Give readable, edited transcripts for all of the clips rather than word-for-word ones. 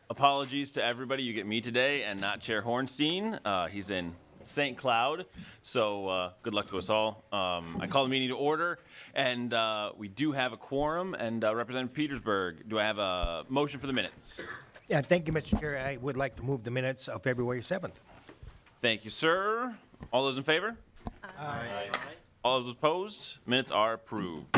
Apologies to everybody. You get me today and not Chair Hornstein. He's in St. Cloud, so good luck to us all. I call the meeting to order, and we do have a quorum. And Representative Petersburg, do I have a motion for the minutes? Yeah, thank you, Mr. Chair. I would like to move the minutes of February 7th. Thank you, sir. All those in favor? Aye. All those opposed? Minutes are approved.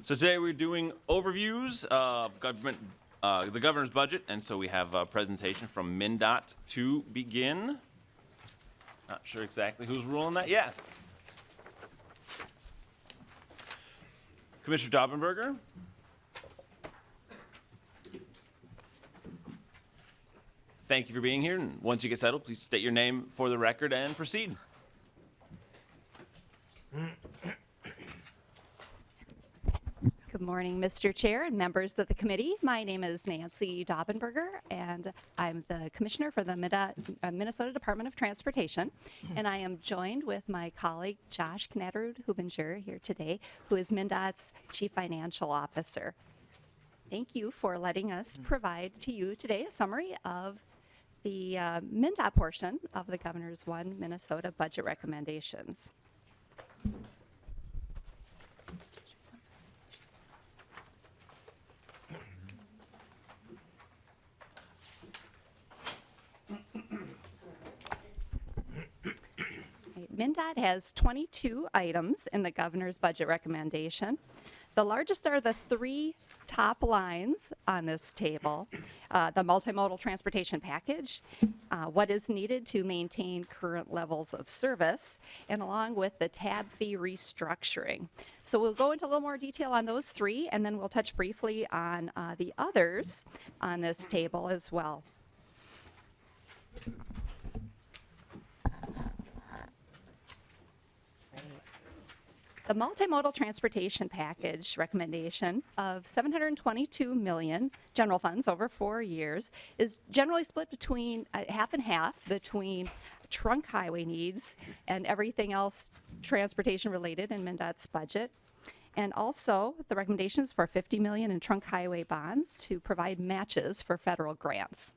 So today we're doing overviews of government, the governor's budget, and so we have a presentation from MnDOT to begin. Not sure exactly who's ruling that. Yeah. Commissioner Daubenberger. Thank you for being here, and once you get settled, please state your name for the record and proceed. Good morning, Mr. Chair and members of the committee. My name is Nancy Daubenberger, and I'm the Commissioner for the Minnesota Department of Transportation. And I am joined with my colleague, Josh Knatterud-Hubinger, here today, who is MnDOT's Chief Financial Officer. Thank you for letting us provide to you today a summary of the MnDOT portion of the Governor's One Minnesota budget recommendations. MnDOT has 22 items in the governor's budget recommendation. The largest are the three top lines on this table. The multimodal transportation package, what is needed to maintain current levels of service, and along with the tab fee restructuring. So we'll go into a little more detail on those three, and then we'll touch briefly on the others on this table as well. The multimodal transportation package recommendation of $722 million general funds over 4 years is generally split between half and half between trunk highway needs and everything else transportation related in MnDOT's budget. And also the recommendations for $50 million in trunk highway bonds to provide matches for federal grants.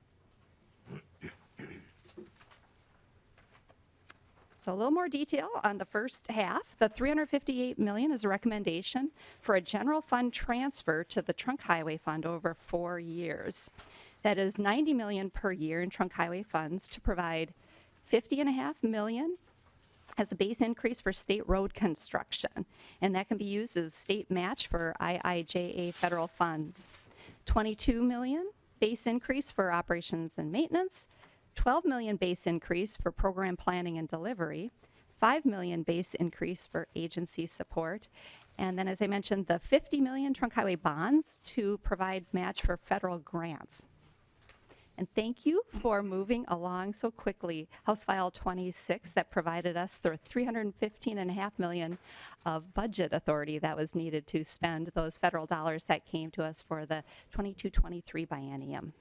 So a little more detail on the first half. The $358 million is a recommendation for a general fund transfer to the trunk highway fund over 4 years. That is $90 million per year in trunk highway funds to provide $50.5 million as a base increase for state road construction. And that can be used as state match for IIJA federal funds. $22 million base increase for operations and maintenance. $12 million base increase for program planning and delivery, $5 million base increase for agency support, and then, as I mentioned, the $50 million trunk highway bonds to provide match for federal grants. And thank you for moving along so quickly. House File 26 that provided us the $315.5 million of budget authority that was needed to spend those federal dollars that came to us for the 22-23 biennium.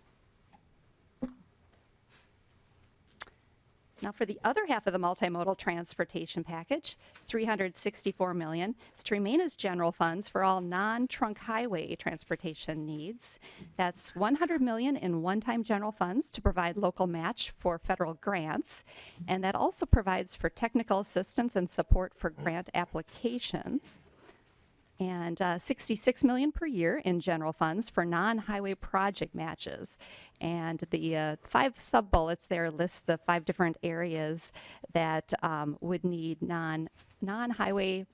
Now for the other half of the multimodal transportation package, $364 million, is to remain as general funds for all non-trunk highway transportation needs. That's $100 million in one-time general funds to provide local match for federal grants. And that also provides for technical assistance and support for grant applications. And $66 million per year in general funds for non-highway project matches. And the 5 sub-bullets there list the 5 different areas that would need non-highway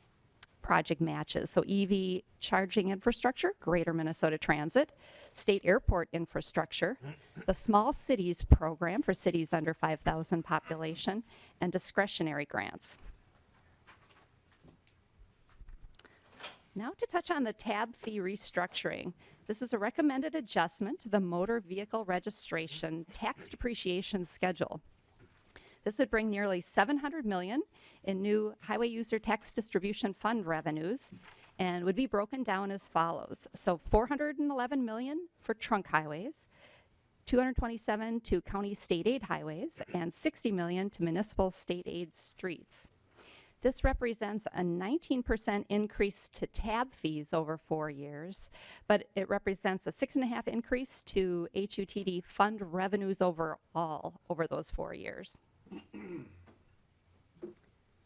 project matches. So EV charging infrastructure, Greater Minnesota Transit, state airport infrastructure, the small cities program for cities under 5,000 population, and discretionary grants. Now to touch on the tab fee restructuring. This is a recommended adjustment to the motor vehicle registration tax depreciation schedule. This would bring nearly $700 million in new highway user tax distribution fund revenues and would be broken down as follows. So $411 million for trunk highways, $227 to county state aid highways, and $60 million to municipal state aid streets. This represents a 19% increase to tab fees over 4 years, but it represents a 6.5% increase to HUTD fund revenues overall over those 4 years.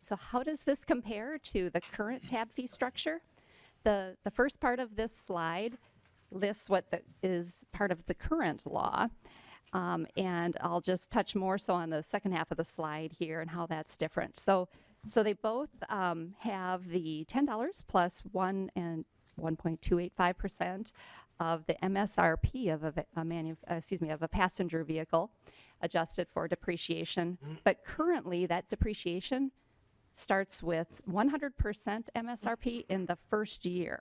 So how does this compare to the current tab fee structure? The first part of this slide lists what is part of the current law. And I'll just touch more so on the second half of the slide here and how that's different. So they both have the $10 plus 1.285% of the MSRP of a passenger vehicle, adjusted for depreciation. But currently, that depreciation starts with 100% MSRP in the first year.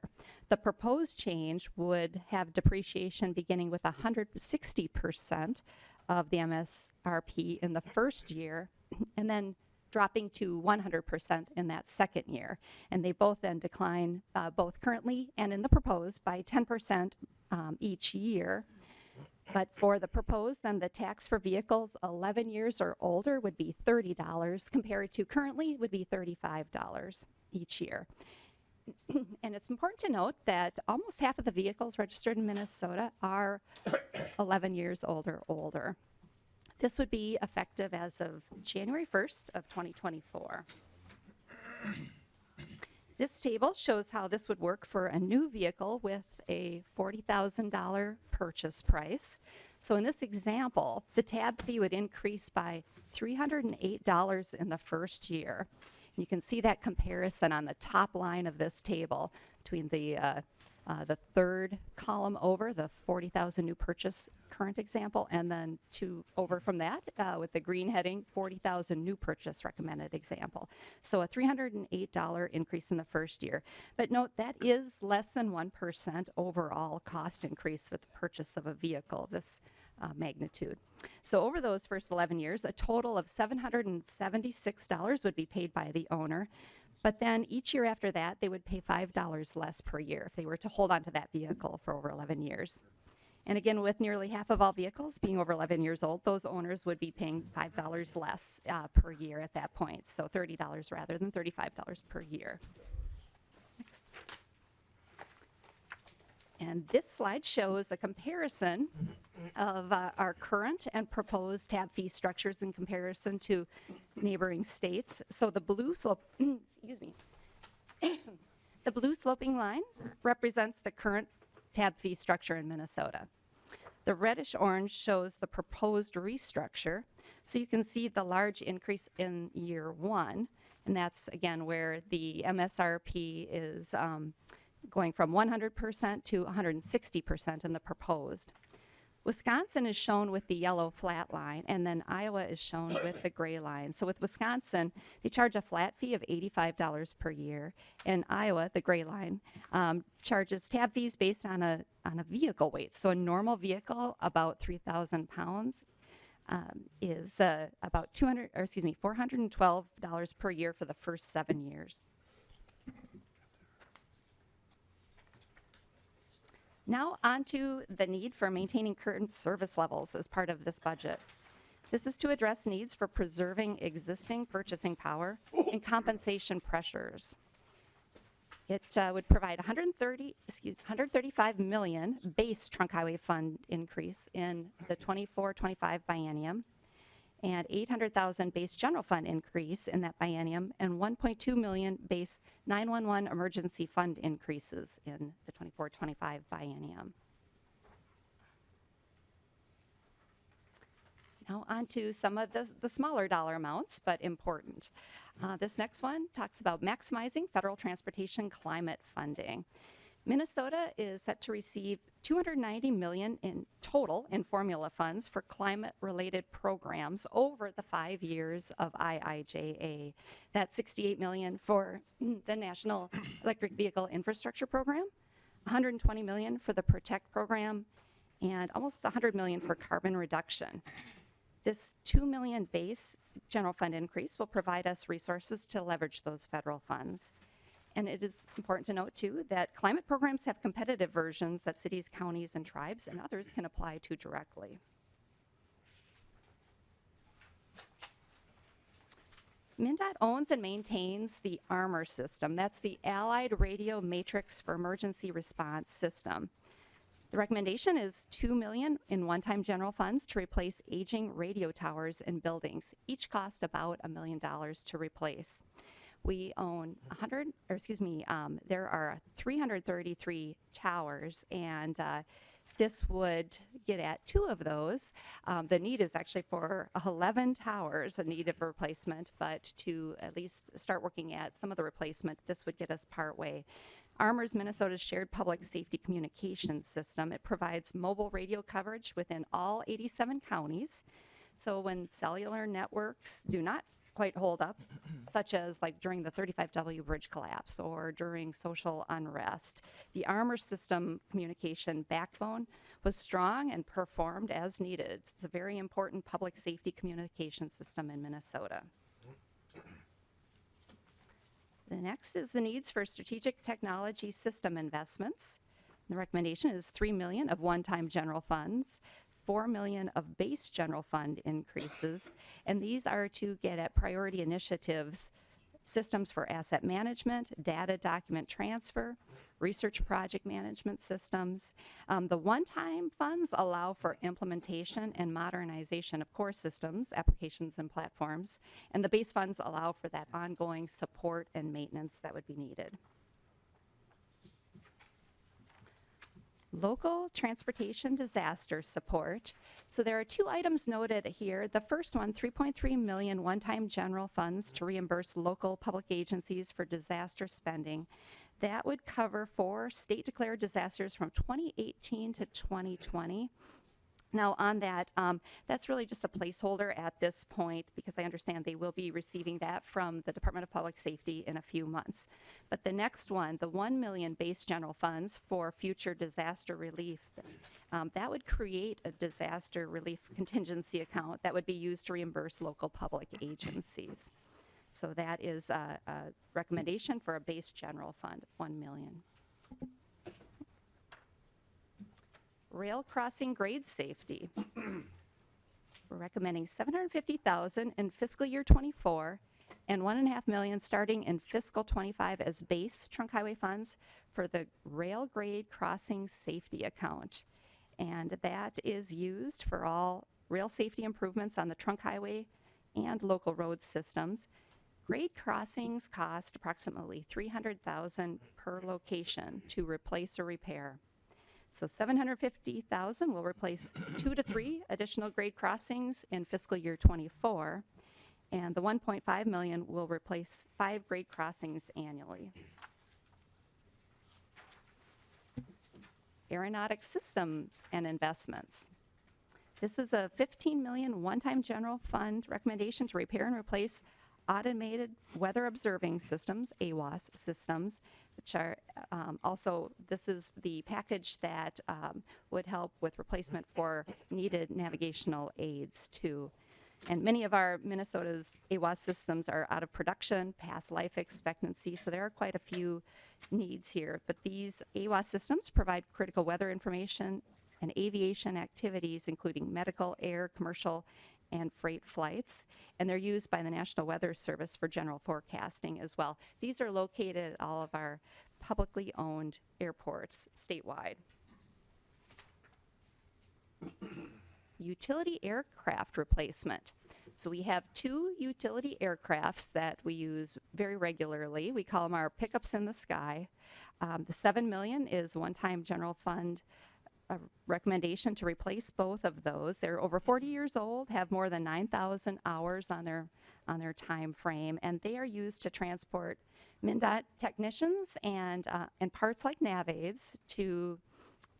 The proposed change would have depreciation beginning with 160% of the MSRP in the first year, and then dropping to 100% in that second year. And they both then decline, both currently and in the proposed, by 10% each year. But for the proposed, then the tax for vehicles 11 years or older would be $30, compared to currently would be $35 each year. And it's important to note that almost half of the vehicles registered in Minnesota are 11 years old or older. This would be effective as of January 1st of 2024. This table shows how this would work for a new vehicle with a $40,000 purchase price. So in this example, the tab fee would increase by $308 in the first year. You can see that comparison on the top line of this table between the third column over, the 40,000 new purchase current example, and then over from that with the green heading, 40,000 new purchase recommended example. So a $308 increase in the first year. But note that is less than 1% overall cost increase with the purchase of a vehicle of this magnitude. So over those first 11 years, a total of $776 would be paid by the owner. But then each year after that, they would pay $5 less per year if they were to hold on to that vehicle for over 11 years. And again, with nearly half of all vehicles being over 11 years old, those owners would be paying $5 less per year at that point. So $30 rather than $35 per year. Next. And this slide shows a comparison of our current and proposed tab fee structures in comparison to neighboring states. So the blue excuse me, the blue sloping line represents the current tab fee structure in Minnesota. The reddish orange shows the proposed restructure. So you can see the large increase in year one, and that's again where the MSRP is going from 100% to 160% in the proposed. Wisconsin is shown with the yellow flat line, and then Iowa is shown with the gray line. So with Wisconsin, they charge a flat fee of $85 per year, and Iowa, the gray line, charges tab fees based on a vehicle weight. So a normal vehicle, about 3,000 pounds, is about $412 per year for the first 7 years. Now on to the need for maintaining current service levels as part of this budget. This is to address needs for preserving existing purchasing power and compensation pressures. It would provide $135 million base trunk highway fund increase in the 24-25 biennium, and $800,000 base general fund increase in that biennium, and $1.2 million base 911 emergency fund increases in the 24-25 biennium. Now on to some of the smaller dollar amounts, but important. This next one talks about maximizing federal transportation climate funding. Minnesota is set to receive $290 million in total in formula funds for climate-related programs over the 5 years of IIJA. That's $68 million for the National Electric Vehicle Infrastructure Program, $120 million for the Protect program, and almost $100 million for carbon reduction. This $2 million base general fund increase will provide us resources to leverage those federal funds. And it is important to note, too, that climate programs have competitive versions that cities, counties, and tribes and others can apply to directly. MnDOT owns and maintains the ARMOR system. That's the Allied Radio Matrix for Emergency Response System. The recommendation is $2 million in one-time general funds to replace aging radio towers in buildings. Each cost about $1 million to replace. We own there are 333 towers, and this would get at 2 of those. The need is actually for 11 towers, a need of replacement, but to at least start working at some of the replacement, this would get us part way. ARMOR's Minnesota's shared public safety communications system. It provides mobile radio coverage within all 87 counties. So when cellular networks do not quite hold up, such as like during the 35W bridge collapse or during social unrest, the ARMOR system communication backbone was strong and performed as needed. It's a very important public safety communication system in Minnesota. The next is the needs for strategic technology system investments. The recommendation is $3 million of one-time general funds, $4 million of base general fund increases, and these are to get at priority initiatives, systems for asset management, data document transfer, research project management systems. The one-time funds allow for implementation and modernization of core systems, applications, and platforms, and the base funds allow for that ongoing support and maintenance that would be needed. Local transportation disaster support. So there are 2 items noted here. The first one, $3.3 million one-time general funds to reimburse local public agencies for disaster spending. That would cover 4 state-declared disasters from 2018 to 2020. Now on that, that's really just a placeholder at this point because I understand they will be receiving that from the Department of Public Safety in a few months. But the next one, the $1 million base general funds for future disaster relief, that would create a disaster relief contingency account that would be used to reimburse local public agencies. So that is a recommendation for a base general fund of $1 million. Rail crossing grade safety. We're recommending $750,000 in fiscal year 24 and $1.5 million starting in fiscal 25 as base trunk highway funds for the rail grade crossing safety account. And that is used for all rail safety improvements on the trunk highway and local road systems. Grade crossings cost approximately $300,000 per location to replace or repair. So $750,000 will replace 2 to 3 additional grade crossings in fiscal year 24, and the $1.5 million will replace 5 grade crossings annually. Aeronautic systems and investments. This is a $15 million one-time general fund recommendation to repair and replace automated weather observing systems, AWOS systems, which are also, this is the package that would help with replacement for needed navigational aids too. And many of our Minnesota's AWOS systems are out of production, past life expectancy, so there are quite a few needs here. But these AWOS systems provide critical weather information and aviation activities, including medical, air, commercial, and freight flights, and they're used by the National Weather Service for general forecasting as well. These are located at all of our publicly owned airports statewide. Utility aircraft replacement. So we have 2 utility aircrafts that we use very regularly. We call them our pickups in the sky. The $7 million is one-time general fund a recommendation to replace both of those. They're over 40 years old, have more than 9,000 hours on their time frame, and they are used to transport MnDOT technicians and parts like nav aids to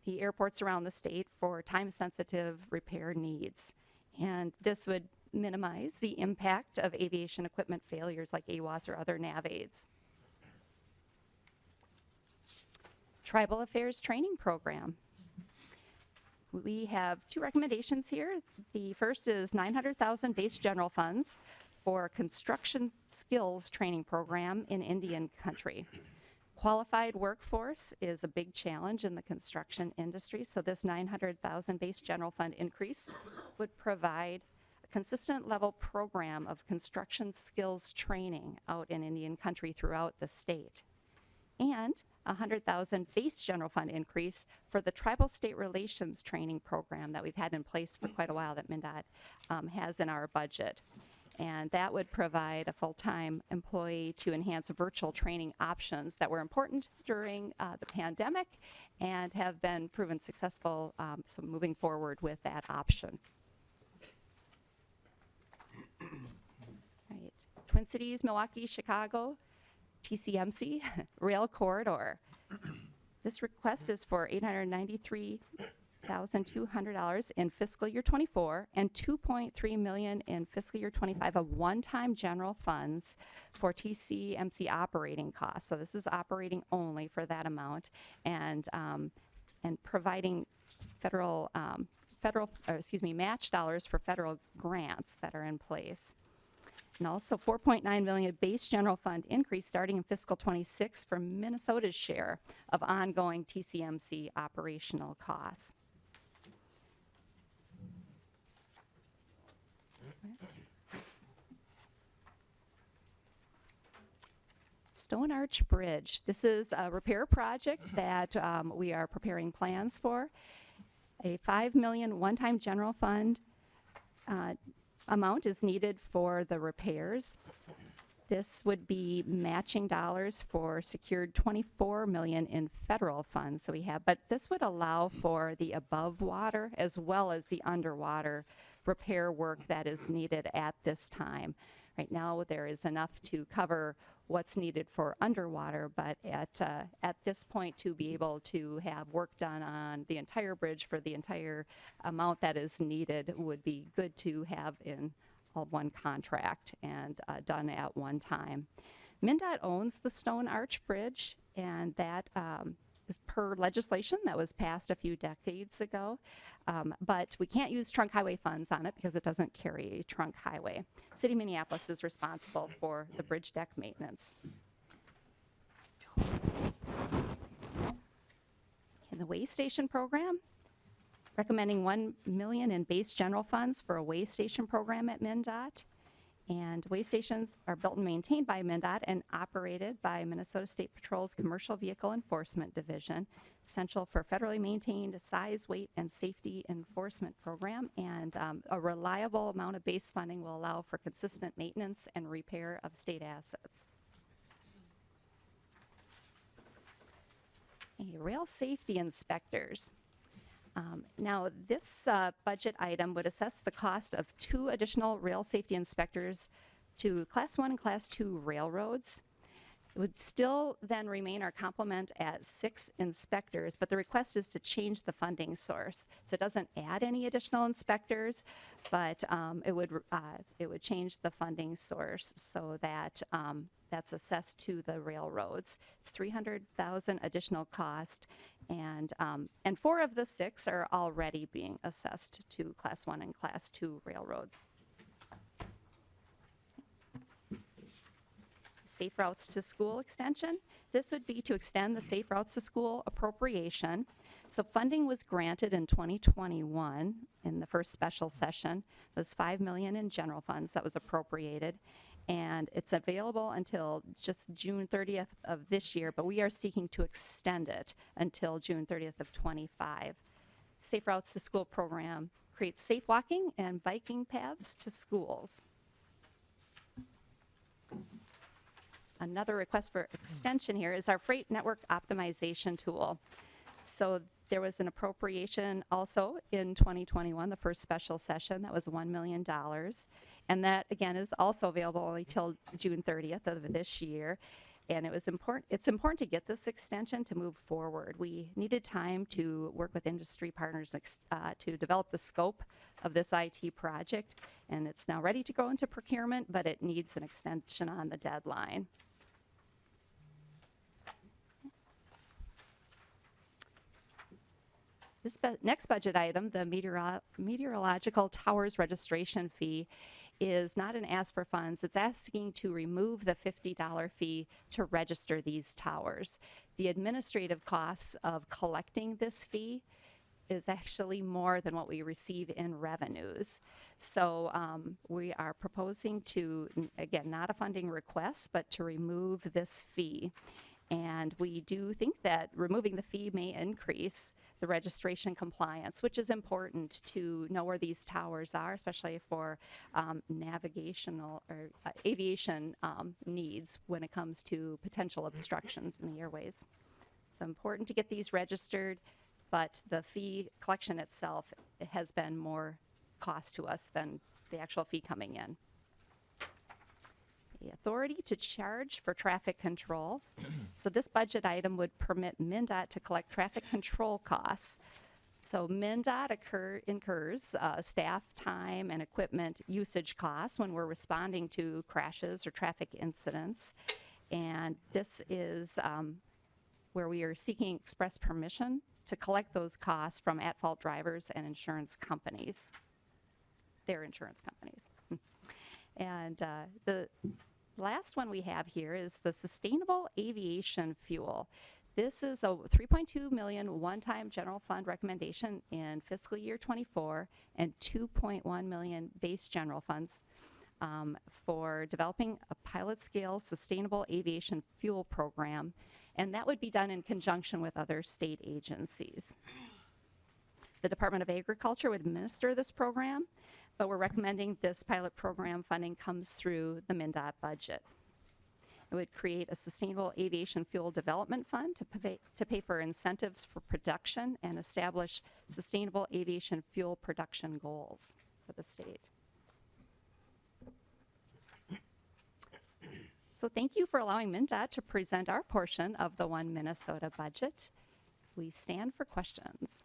the airports around the state for time-sensitive repair needs. And this would minimize the impact of aviation equipment failures like AWOS or other nav aids. Tribal Affairs Training Program. We have 2 recommendations here. The first is $900,000 base general funds for construction skills training program in Indian country. Qualified workforce is a big challenge in the construction industry, so this $900,000 base general fund increase would provide consistent level program of construction skills training out in Indian country throughout the state. And a $100,000 base general fund increase for the tribal state relations training program that we've had in place for quite a while that MnDOT has in our budget. And that would provide a full-time employee to enhance virtual training options that were important during the pandemic and have been proven successful, so moving forward with that option. Right. Twin Cities, Milwaukee, Chicago, TCMC rail corridor. This request is for $893,200 in fiscal year 24 and $2.3 million in fiscal year 25 of one-time general funds for TCMC operating costs. So this is operating only for that amount, and providing match dollars for federal grants that are in place. And also $4.9 million base general fund increase starting in fiscal 26 for Minnesota's share of ongoing TCMC operational costs. Stone Arch Bridge. This is a repair project that we are preparing plans for. A $5 million one-time general fund amount is needed for the repairs. This would be matching dollars for secured $24 million in federal funds that we have, but this would allow for the above water as well as the underwater repair work that is needed at this time. Right now, there is enough to cover what's needed for underwater, but at this point, to be able to have work done on the entire bridge for the entire amount that is needed would be good to have in all one contract and done at one time. MnDOT owns the Stone Arch Bridge, and that is per legislation that was passed a few decades ago, but we can't use trunk highway funds on it because it doesn't carry a trunk highway. City of Minneapolis is responsible for the bridge deck maintenance. In the way station program, recommending $1 million in base general funds for a way station program at MnDOT. And way stations are built and maintained by MnDOT and operated by Minnesota State Patrol's Commercial Vehicle Enforcement Division, essential for federally maintained size, weight, and safety enforcement program. And a reliable amount of base funding will allow for consistent maintenance and repair of state assets. Rail safety inspectors. Now, this budget item would assess the cost of 2 additional rail safety inspectors to Class 1 and Class 2 railroads. It would still then remain our complement at 6 inspectors, but the request is to change the funding source. So it doesn't add any additional inspectors, but it would change the funding source so that that's assessed to the railroads. It's $300,000 additional cost, and 4 of the 6 are already being assessed to Class 1 and Class 2 railroads. Safe Routes to School extension. This would be to extend the Safe Routes to School appropriation. So funding was granted in 2021 in the first special session. It was $5 million in general funds that was appropriated, and it's available until just June 30th of this year, but we are seeking to extend it until June 30th of 25. Safe Routes to School program creates safe walking and biking paths to schools. Another request for extension here is our freight network optimization tool. So there was an appropriation also in 2021, the first special session, that was $1 million. And that, again, is also available only till June 30th of this year. And it's important to get this extension to move forward. We needed time to work with industry partners to develop the scope of this IT project. And it's now ready to go into procurement, but it needs an extension on the deadline. This next budget item, the meteorological towers registration fee, is not an ask for funds. It's asking to remove the $50 fee to register these towers. The administrative costs of collecting this fee is actually more than what we receive in revenues. So we are proposing to, again, not a funding request, but to remove this fee. And we do think that removing the fee may increase the registration compliance, which is important to know where these towers are, especially for navigational or aviation needs when it comes to potential obstructions in the airways. So important to get these registered, but the fee collection itself has been more cost to us than the actual fee coming in. The authority to charge for traffic control. So this budget item would permit MnDOT to collect traffic control costs. So MnDOT incurs staff time and equipment usage costs when we're responding to crashes or traffic incidents. And this is where we are seeking express permission to collect those costs from at-fault drivers and insurance companies, their insurance companies. And the last one we have here is the sustainable aviation fuel. This is a $3.2 million one-time general fund recommendation in fiscal year 24 and $2.1 million base general funds for developing a pilot-scale sustainable aviation fuel program, and that would be done in conjunction with other state agencies. The Department of Agriculture would administer this program, but we're recommending this pilot program funding comes through the MnDOT budget. It would create a sustainable aviation fuel development fund to pay for incentives for production and establish sustainable aviation fuel production goals for the state. So thank you for allowing MnDOT to present our portion of the One Minnesota budget. We stand for questions.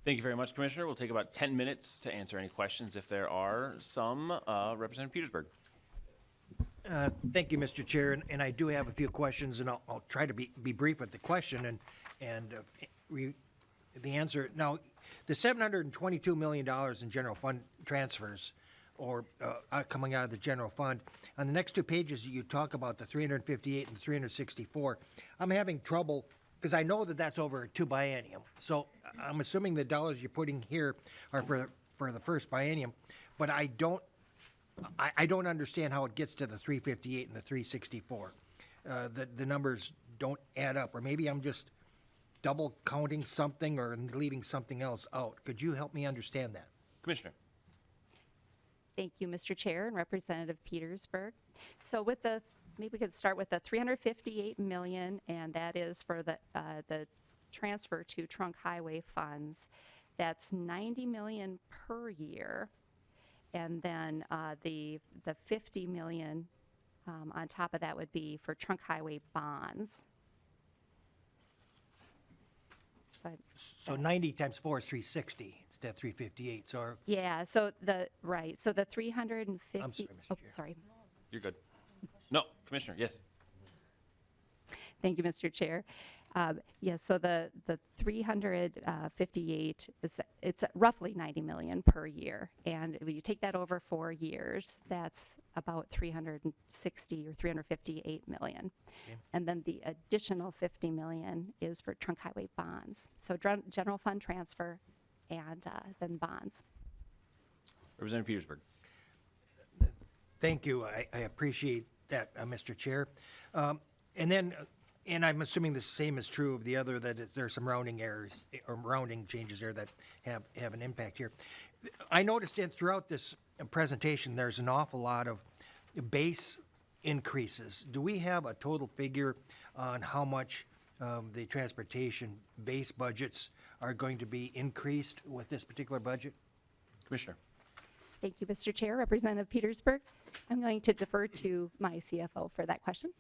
Thank you very much, Commissioner. We'll take about 10 minutes to answer any questions if there are some. Representative Petersburg. Thank you, Mr. Chair, and I do have a few questions, and I'll try to be brief with the question and the answer. Now, the $722 million in general fund transfers, or coming out of the general fund, on the next two pages you talk about the 358 and 364. I'm having trouble because I know that that's over a two biennium. So I'm assuming the dollars you're putting here are for the first biennium, but I don't understand how it gets to the 358 and the 364. The numbers don't add up, or maybe I'm just double counting something or leaving something else out. Could you help me understand that? Commissioner. Thank you, Mr. Chair and Representative Petersburg. So with maybe we could start with the 358 million, and that is for the transfer to trunk highway funds. That's 90 million per year. And then the 50 million on top of that would be for trunk highway bonds. So 90 times 4 is 360 instead of 358. So yeah, so the 350. I'm sorry, Mr. Oh, Chair. sorry. You're good. No, Commissioner, yes. Thank you, Mr. Chair. Yes, so the 358 it's roughly 90 million per year, and when you take that over 4 years, that's about 360 or 358 million. Okay. And then the additional 50 million is for trunk highway bonds. So general fund transfer and then bonds. Representative Petersburg. Thank you. I appreciate that, Mr. Chair. And I'm assuming the same is true of the other, that there's some rounding errors or rounding changes there that have an impact here. I noticed throughout this presentation, there's an awful lot of base increases. Do we have a total figure on how much the transportation base budgets are going to be increased with this particular budget? Commissioner. Thank you, Mr. Chair. Representative Petersburg. I'm going to defer to my CFO for that question.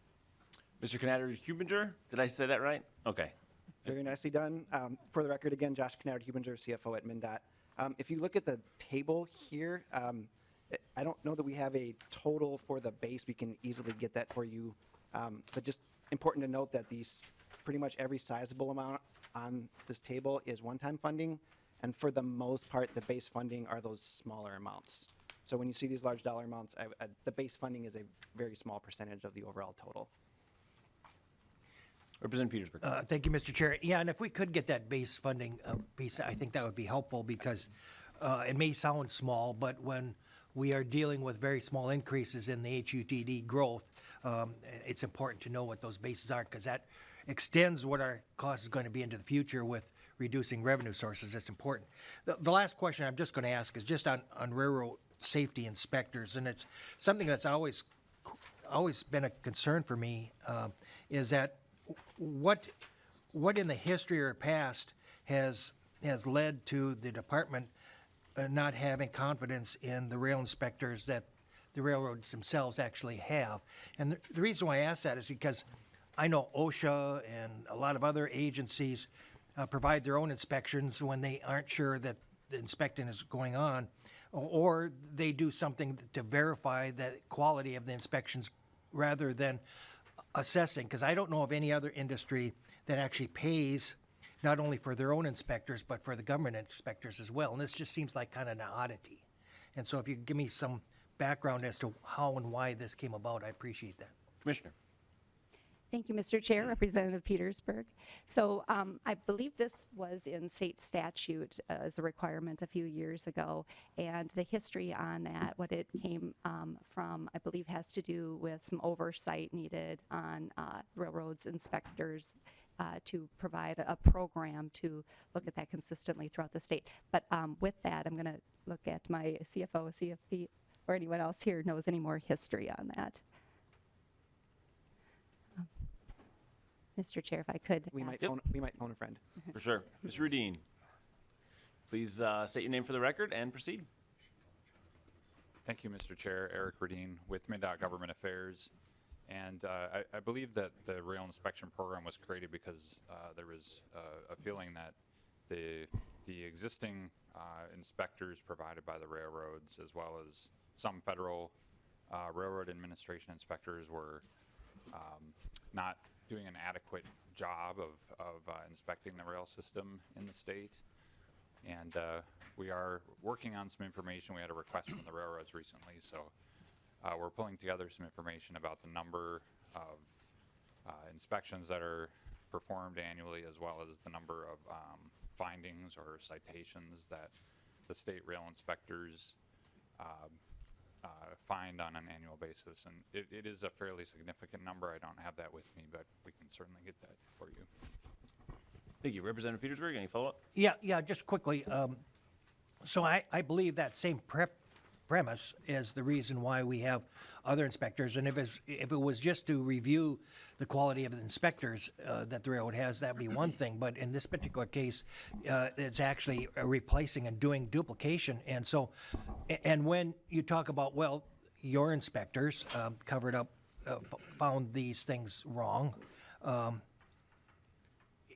Mr. Knatter-Hubinger, did I say that right? Okay. Very nicely done. For the record, again, Josh Knatter-Hubinger, CFO at MnDOT. If you look at the table here, I don't know that we have a total for the base. We can easily get that for you. But just important to note that pretty much every sizable amount on this table is one-time funding. And for the most part, the base funding are those smaller amounts. So when you see these large dollar amounts, the base funding is a very small percentage of the overall total. Representative Petersburg. Thank you, Mr. Chair. Yeah, and if we could get that base funding piece, I think that would be helpful because it may sound small, but when we are dealing with very small increases in the HUTD growth, it's important to know what those bases are because that extends what our cost is going to be into the future with reducing revenue sources. It's important. The last question I'm just going to ask is just on railroad safety inspectors, and it's something that's always been a concern for me, is that what in the history or past has led to the department not having confidence in the rail inspectors that the railroads themselves actually have. And the reason why I ask that is because I know OSHA and a lot of other agencies provide their own inspections when they aren't sure that the inspecting is going on, or they do something to verify the quality of the inspections rather than assessing. Because I don't know of any other industry that actually pays not only for their own inspectors, but for the government inspectors as well. And this just seems like kind of an oddity. And so if you could give me some background as to how and why this came about, I appreciate that. Commissioner. Thank you, Mr. Chair, Representative Petersburg. So I believe this was in state statute as a requirement a few years ago, and the history on that, what it came from, I believe has to do with some oversight needed on railroads inspectors to provide a program to look at that consistently throughout the state. But with that, I'm going to look at my CFO, see if he or anyone else here knows any more history on that. Mr. Chair, if I could We might ask. phone a friend. For sure. Mr. Rudin, please state your name for the record and proceed. Thank you, Mr. Chair. Eric Radine with MnDOT Government Affairs. And I believe that the rail inspection program was created because there was a feeling that the existing inspectors provided by the railroads, as well as some federal railroad administration inspectors, were not doing an adequate job of inspecting the rail system in the state. And we are working on some information. We had a request from the railroads recently, so we're pulling together some information about the number of inspections that are performed annually, as well as the number of findings or citations that the state rail inspectors find on an annual basis. And it is a fairly significant number. I don't have that with me, but we can certainly get that for you. Thank you. Representative Petersburg, any follow-up? Yeah, just quickly. So I believe that same premise is the reason why we have other inspectors. And if it was just to review the quality of the inspectors that the railroad has, that'd be one thing. But in this particular case, it's actually replacing and doing duplication. And so, and when you talk about, well, your inspectors covered up, found these things wrong.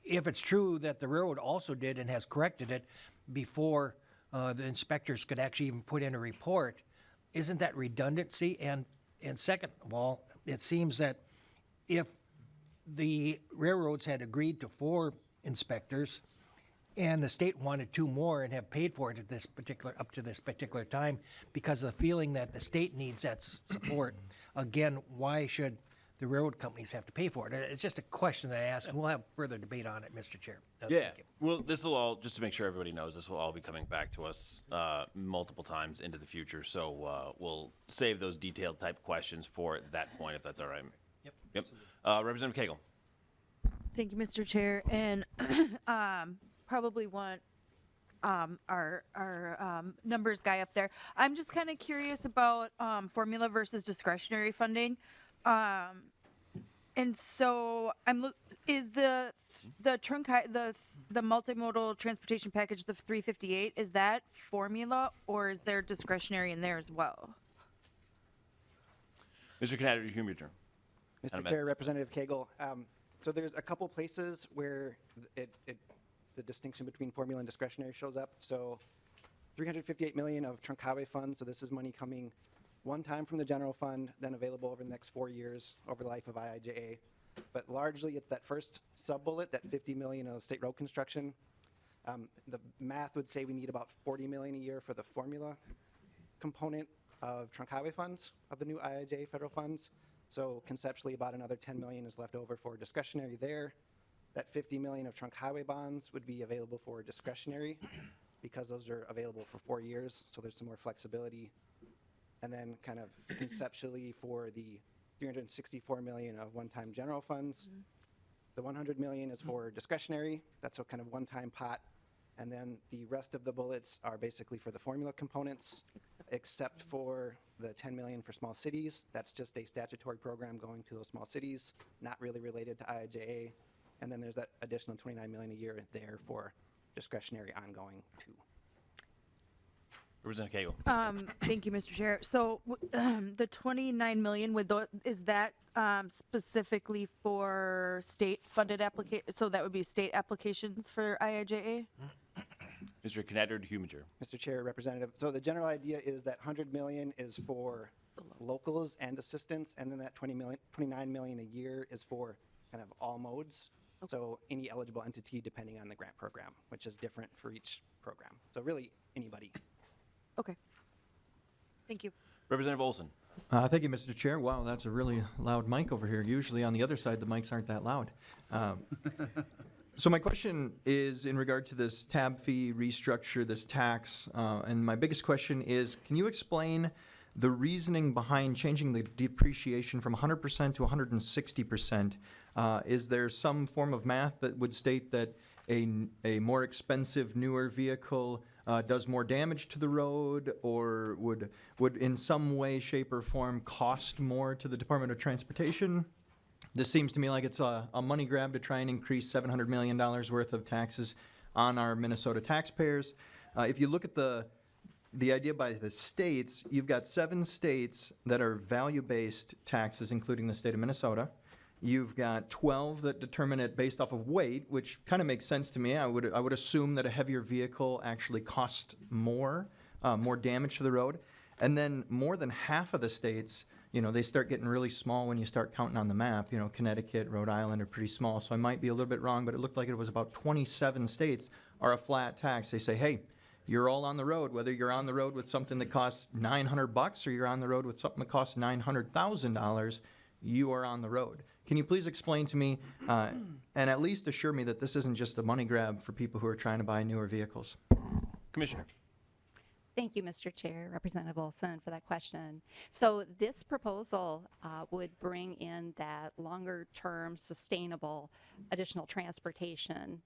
If it's true that the railroad also did and has corrected it before the inspectors could actually even put in a report, isn't that redundancy? And second of all, it seems that if the railroads had agreed to 4 inspectors and the state wanted 2 more and have paid for it at up to this particular time because of the feeling that the state needs that support, again, why should the railroad companies have to pay for it? It's just a question that I ask, and we'll have further debate on it, Mr. Chair. Yeah. Thank you. Well, this will all, just to make sure everybody knows, this will all be coming back to us multiple times into the future. So we'll save those detailed type questions for that point, if that's all right. Yep. Representative Cagle. Thank you, Mr. Chair, and probably want our numbers guy up there. I'm just kind of curious about formula versus discretionary funding. And so is the multimodal transportation package, the 358, is that formula, or is there discretionary in there as well? Mr. Canadio, you your turn. Mr. Chair, Representative Cagle, so there's a couple places where the distinction between formula and discretionary shows up. So $358 million of trunk highway funds, so this is money coming one time from the general fund, then available over the next 4 years over the life of IIJA. But largely it's that first sub-bullet, that $50 million of state road construction. The math would say we need about $40 million a year for the formula component of trunk highway funds of the new IIJA federal funds. So conceptually, about another 10 million is left over for discretionary there. That 50 million of trunk highway bonds would be available for discretionary because those are available for 4 years, so there's some more flexibility. And then kind of conceptually for the 364 million of one-time general funds, the 100 million is for discretionary. That's a kind of one-time pot. And then the rest of the bullets are basically for the formula components, except for the 10 million for small cities. That's just a statutory program going to those small cities, not really related to IIJA. And then there's that additional 29 million a year there for discretionary ongoing too. Representative Cagle. Thank you, Mr. Chair. So the 29 million, is that specifically for state-funded application? So that would be state applications for IIJA? Mr. Knatter-Hubinger. Mr. Chair, Representative, so the general idea is that 100 million is for locals and assistance, and then that 29 million a year is for kind of all modes. So any eligible entity depending on the grant program, which is different for each program. So really anybody. Okay. Thank you. Representative Olson. Thank you, Mr. Chair. Wow, that's a really loud mic over here. Usually on the other side, the mics aren't that loud. So my question is in regard to this tab fee restructure, this tax, and my biggest question is, can you explain the reasoning behind changing the depreciation from 100% to 160%? Is there some form of math that would state that a more expensive, newer vehicle does more damage to the road, or would in some way, shape, or form cost more to the Department of Transportation? This seems to me like it's a money grab to try and increase $700 million worth of taxes on our Minnesota taxpayers. If you look at the idea by the states, you've got 7 states that are value-based taxes, including the state of Minnesota. You've got 12 that determine it based off of weight, which kind of makes sense to me. I would assume that a heavier vehicle actually costs more damage to the road. And then more than half of the states, they start getting really small when you start counting on the map. Connecticut, Rhode Island are pretty small, so I might be a little bit wrong, but it looked like it was about 27 states are a flat tax. They say, hey, you're all on the road, whether you're on the road with something that costs $900 or you're on the road with something that costs $900,000, you are on the road. Can you please explain to me and at least assure me that this isn't just a money grab for people who are trying to buy newer vehicles? Commissioner. Thank you, Mr. Chair, Representative Olson, for that question. So this proposal would bring in that longer-term, sustainable, additional transportation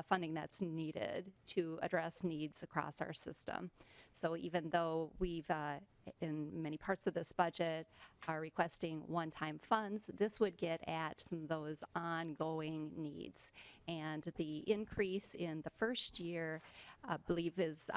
funding that's needed to address needs across our system. So even though we've, in many parts of this budget, are requesting one-time funds, this would get at some of those ongoing needs. And the increase in the first year, I believe, is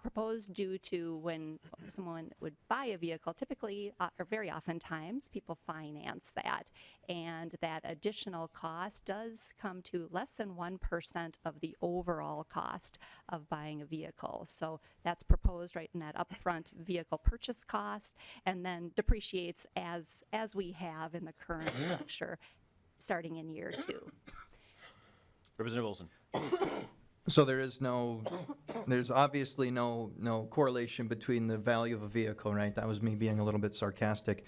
proposed due to when someone would buy a vehicle, typically, or very oftentimes, people finance that. And that additional cost does come to less than 1% of the overall cost of buying a vehicle. So that's proposed right in that upfront vehicle purchase cost, and then depreciates as we have in the current structure, starting in year 2. Representative Olson. So there's obviously no correlation between the value of a vehicle, right? That was me being a little bit sarcastic.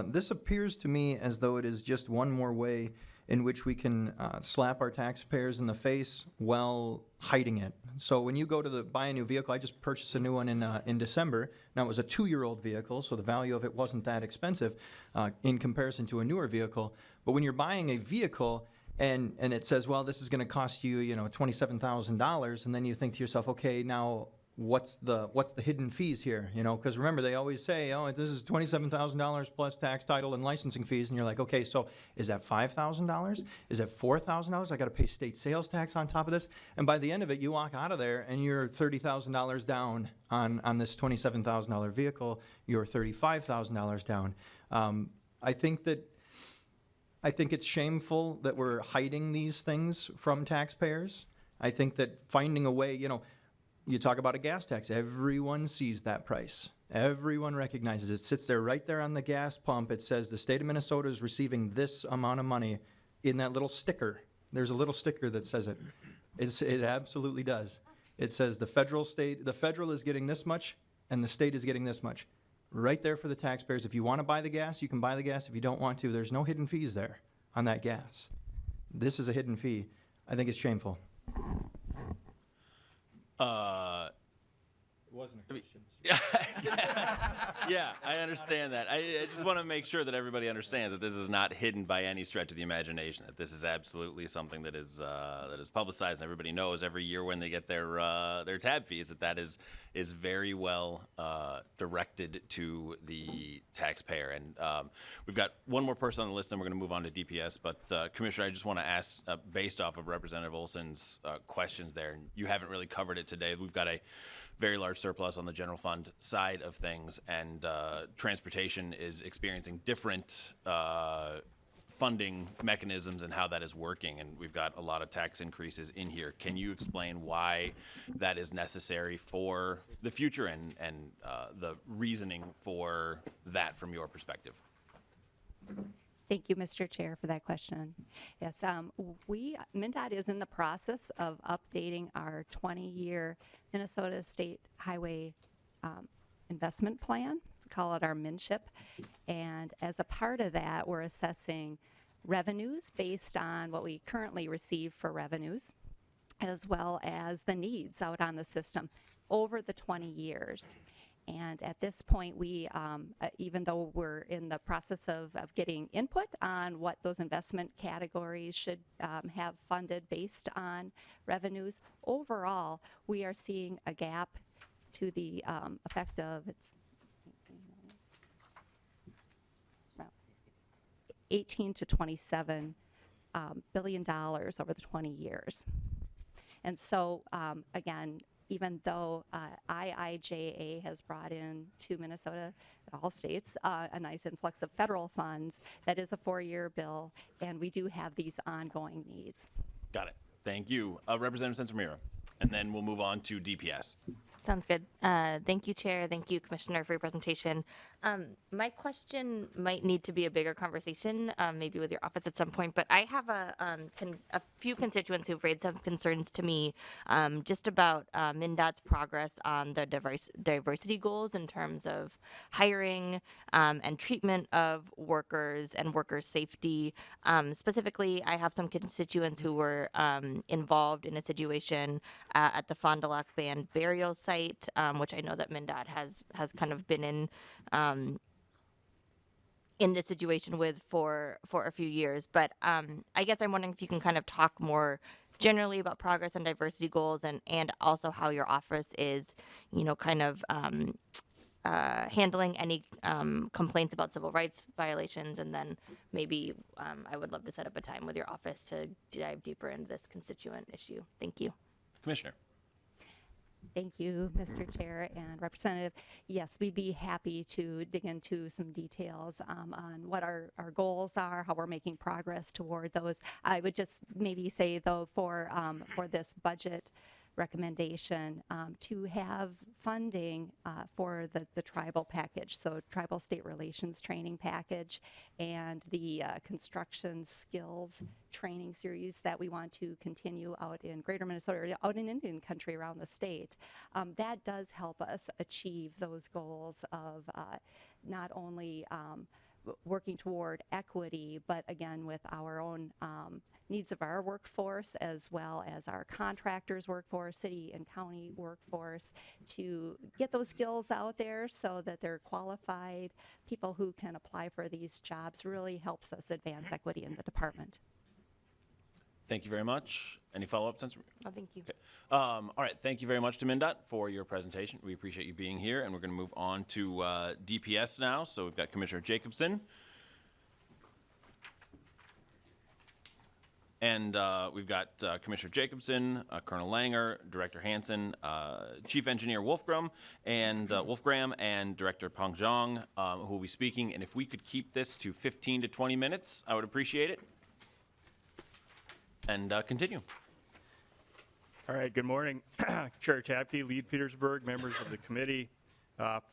This appears to me as though it is just one more way in which we can slap our taxpayers in the face while hiding it. So when you go to buy a new vehicle, I just purchased a new one in December. Now it was a 2-year-old vehicle, so the value of it wasn't that expensive in comparison to a newer vehicle. But when you're buying a vehicle, and it says, well, this is going to cost you, $27,000, and then you think to yourself, okay, now what's the hidden fees here? Because remember, they always say, oh, this is $27,000 plus tax, title, and licensing fees, and you're like, okay, so is that $5,000? Is that $4,000? I got to pay state sales tax on top of this, and by the end of it, you walk out of there and you're $30,000 down on this $27,000 vehicle. You're $35,000 down. I think it's shameful that we're hiding these things from taxpayers. I think that finding a way, you talk about a gas tax, everyone sees that price. Everyone recognizes it. It sits there right there on the gas pump. It says the state of Minnesota is receiving this amount of money in that little sticker. There's a little sticker that says it. It absolutely does. It says the federal is getting this much and the state is getting this much. right there for the taxpayers. If you want to buy the gas, you can buy the gas. If you don't want to, there's no hidden fees there on that gas. This is a hidden fee. I think it's shameful. It wasn't a question. Yeah, I understand that. I just want to make sure that everybody understands that this is not hidden by any stretch of the imagination. That this is absolutely something that is publicized, and everybody knows every year when they get their tab fees that is very well directed to the taxpayer. And we've got one more person on the list, then we're going to move on to DPS. But Commissioner, I just want to ask, based off of Representative Olson's questions there, and you haven't really covered it today. We've got a very large surplus on the general fund side of things, and transportation is experiencing different funding mechanisms and how that is working, and we've got a lot of tax increases in here. Can you explain why that is necessary for the future and the reasoning for that from your perspective? Thank you, Mr. Chair, for that question. Yes, MnDOT is in the process of updating our 20-year Minnesota State Highway Investment Plan. Call it our MNCHIP. And as a part of that, we're assessing revenues based on what we currently receive for revenues, as well as the needs out on the system over the 20 years. And at this point, we, even though we're in the process of getting input on what those investment categories should have funded based on revenues, overall, we are seeing a gap to the effect of it's 18 to 27 billion dollars over the 20 years. And so, again, even though IIJA has brought in to Minnesota, all states, a nice influx of federal funds, that is a 4-year bill, and we do have these ongoing needs. Got it. Thank you. Representative Sensamira. And then we'll move on to DPS. Sounds good. Thank you, Chair. Thank you, Commissioner, for your presentation. My question might need to be a bigger conversation, maybe with your office at some point, but I have a few constituents who've raised some concerns to me just about MnDOT's progress on the diversity goals in terms of hiring and treatment of workers and worker safety. Specifically, I have some constituents who were involved in a situation at the Fond du Lac Band burial site, which I know that MnDOT has kind of been in this situation with for a few years. But I guess I'm wondering if you can kind of talk more generally about progress and diversity goals, and also how your office is, kind of handling any complaints about civil rights violations, and then maybe I would love to set up a time with your office to dive deeper into this constituent issue. Thank you. Commissioner. Thank you, Mr. Chair and Representative. Yes, we'd be happy to dig into some details on what our goals are, how we're making progress toward those. I would just maybe say, though, for this budget recommendation, to have funding for the tribal package, so tribal state relations training package, and the construction skills training series that we want to continue out in greater Minnesota, or out in Indian country around the state. That does help us achieve those goals of not only working toward equity, but again with our own needs of our workforce, as well as our contractors' workforce, city and county workforce, to get those skills out there so that they're qualified people who can apply for these jobs. Really helps us advance equity in the department. Thank you very much. Any follow-up, Senator? Oh, thank you. Okay. All right. Thank you very much to MnDOT for your presentation. We appreciate you being here, and we're going to move on to DPS now. So we've got Commissioner Jacobson. And we've got Commissioner Jacobson, Colonel Langer, Director Hansen, Chief Engineer Wolfgram, and Director Pangjong, who will be speaking. And if we could keep this to 15 to 20 minutes, I would appreciate it. And continue. All right, good morning. Chair Tapke, Lead Petersburg, members of the committee.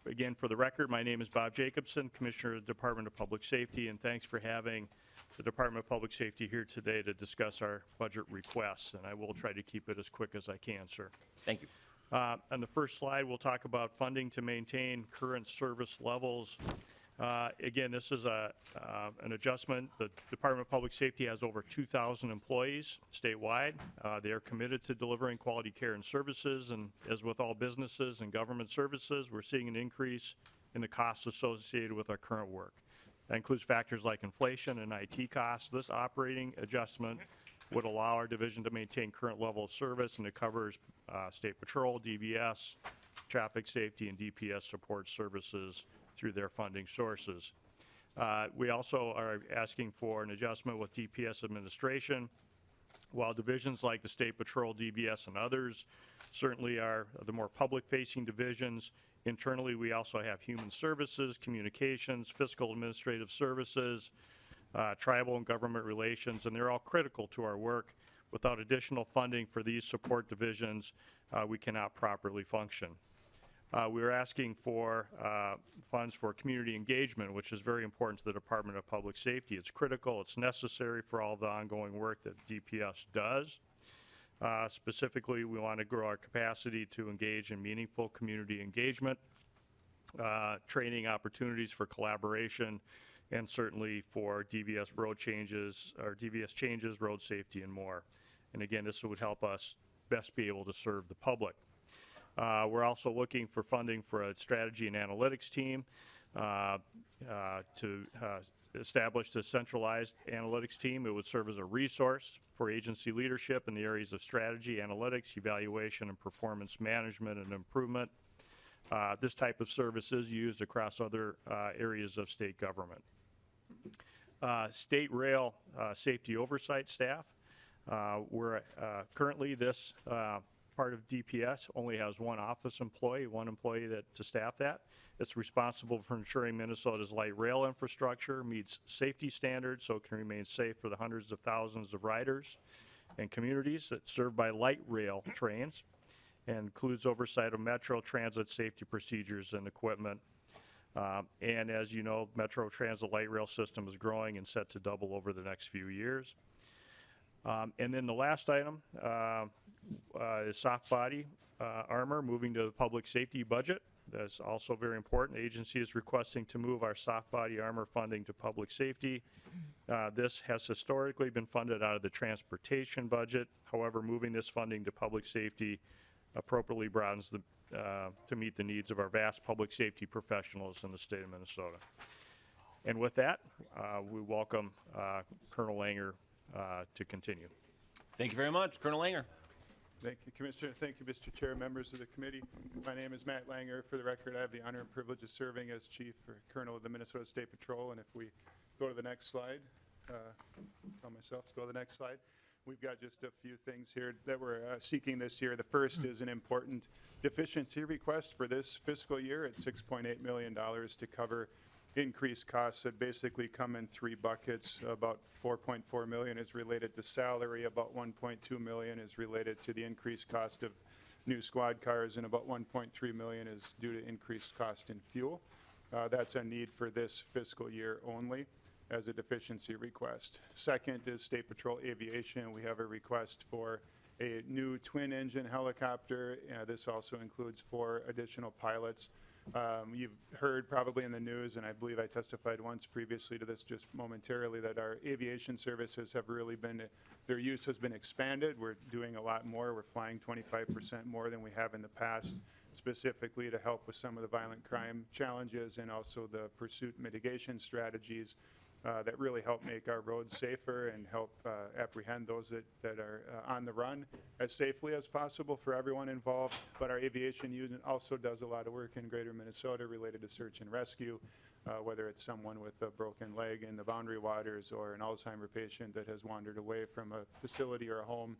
Again, for the record, my name is Bob Jacobson, Commissioner of the Department of Public Safety, and thanks for having the Department of Public Safety here today to discuss our budget requests, and I will try to keep it as quick as I can, sir. Thank you. On the first slide, we'll talk about funding to maintain current service levels. Again, this is an adjustment. The Department of Public Safety has over 2,000 employees statewide. They are committed to delivering quality care and services, and as with all businesses and government services, we're seeing an increase in the costs associated with our current work. That includes factors like inflation and IT costs. This operating adjustment would allow our division to maintain current level of service, and it covers State Patrol, DVS, traffic safety, and DPS support services through their funding sources. We also are asking for an adjustment with DPS administration. While divisions like the State Patrol, DVS, and others certainly are the more public-facing divisions, internally we also have human services, communications, fiscal administrative services, tribal and government relations, and they're all critical to our work. Without additional funding for these support divisions, we cannot properly function. We're asking for funds for community engagement, which is very important to the Department of Public Safety. It's critical, it's necessary for all the ongoing work that DPS does. Specifically, we want to grow our capacity to engage in meaningful community engagement, training opportunities for collaboration, and certainly for DVS road changes, or DVS changes, road safety, and more. And again, this would help us best be able to serve the public. We're also looking for funding for a strategy and analytics team to establish the centralized analytics team. It would serve as a resource for agency leadership in the areas of strategy, analytics, evaluation, and performance management and improvement. This type of service is used across other areas of state government. State rail safety oversight staff. We're currently this part of DPS only has one office employee, to staff that. It's responsible for ensuring Minnesota's light rail infrastructure meets safety standards so it can remain safe for the hundreds of thousands of riders and communities that's served by light rail trains, and includes oversight of Metro Transit safety procedures and equipment. And as you know, Metro Transit light rail system is growing and set to double over the next few years. And then the last item is soft body armor moving to the public safety budget. That's also very important. The agency is requesting to move our soft body armor funding to public safety. This has historically been funded out of the transportation budget. However, moving this funding to public safety appropriately broadens the, to meet the needs of our vast public safety professionals in the state of Minnesota. And with that, we welcome Colonel Langer to continue. Thank you very much, Colonel Langer. Thank you, Commissioner. Thank you, Mr. Chair, members of the committee. My name is Matt Langer. For the record, I have the honor and privilege of serving as Chief or Colonel of the Minnesota State Patrol. And if we go to the next slide, tell myself to go to the next slide. We've got just a few things here that we're seeking this year. The first is an important deficiency request for this fiscal year at $6.8 million to cover increased costs that basically come in three buckets. About $4.4 million is related to salary, about $1.2 million is related to the increased cost of new squad cars, and about $1.3 million is due to increased cost in fuel. That's a need for this fiscal year only as a deficiency request. Second is State Patrol Aviation. We have a request for a new twin engine helicopter. This also includes 4 additional pilots. You've heard probably in the news, and I believe I testified once previously to this just momentarily, that our aviation services have really been, their use has been expanded. We're doing a lot more. We're flying 25% more than we have in the past, specifically to help with some of the violent crime challenges and also the pursuit mitigation strategies that really help make our roads safer and help apprehend those that are on the run as safely as possible for everyone involved. But our aviation unit also does a lot of work in greater Minnesota related to search and rescue, whether it's someone with a broken leg in the boundary waters or an Alzheimer patient that has wandered away from a facility or a home.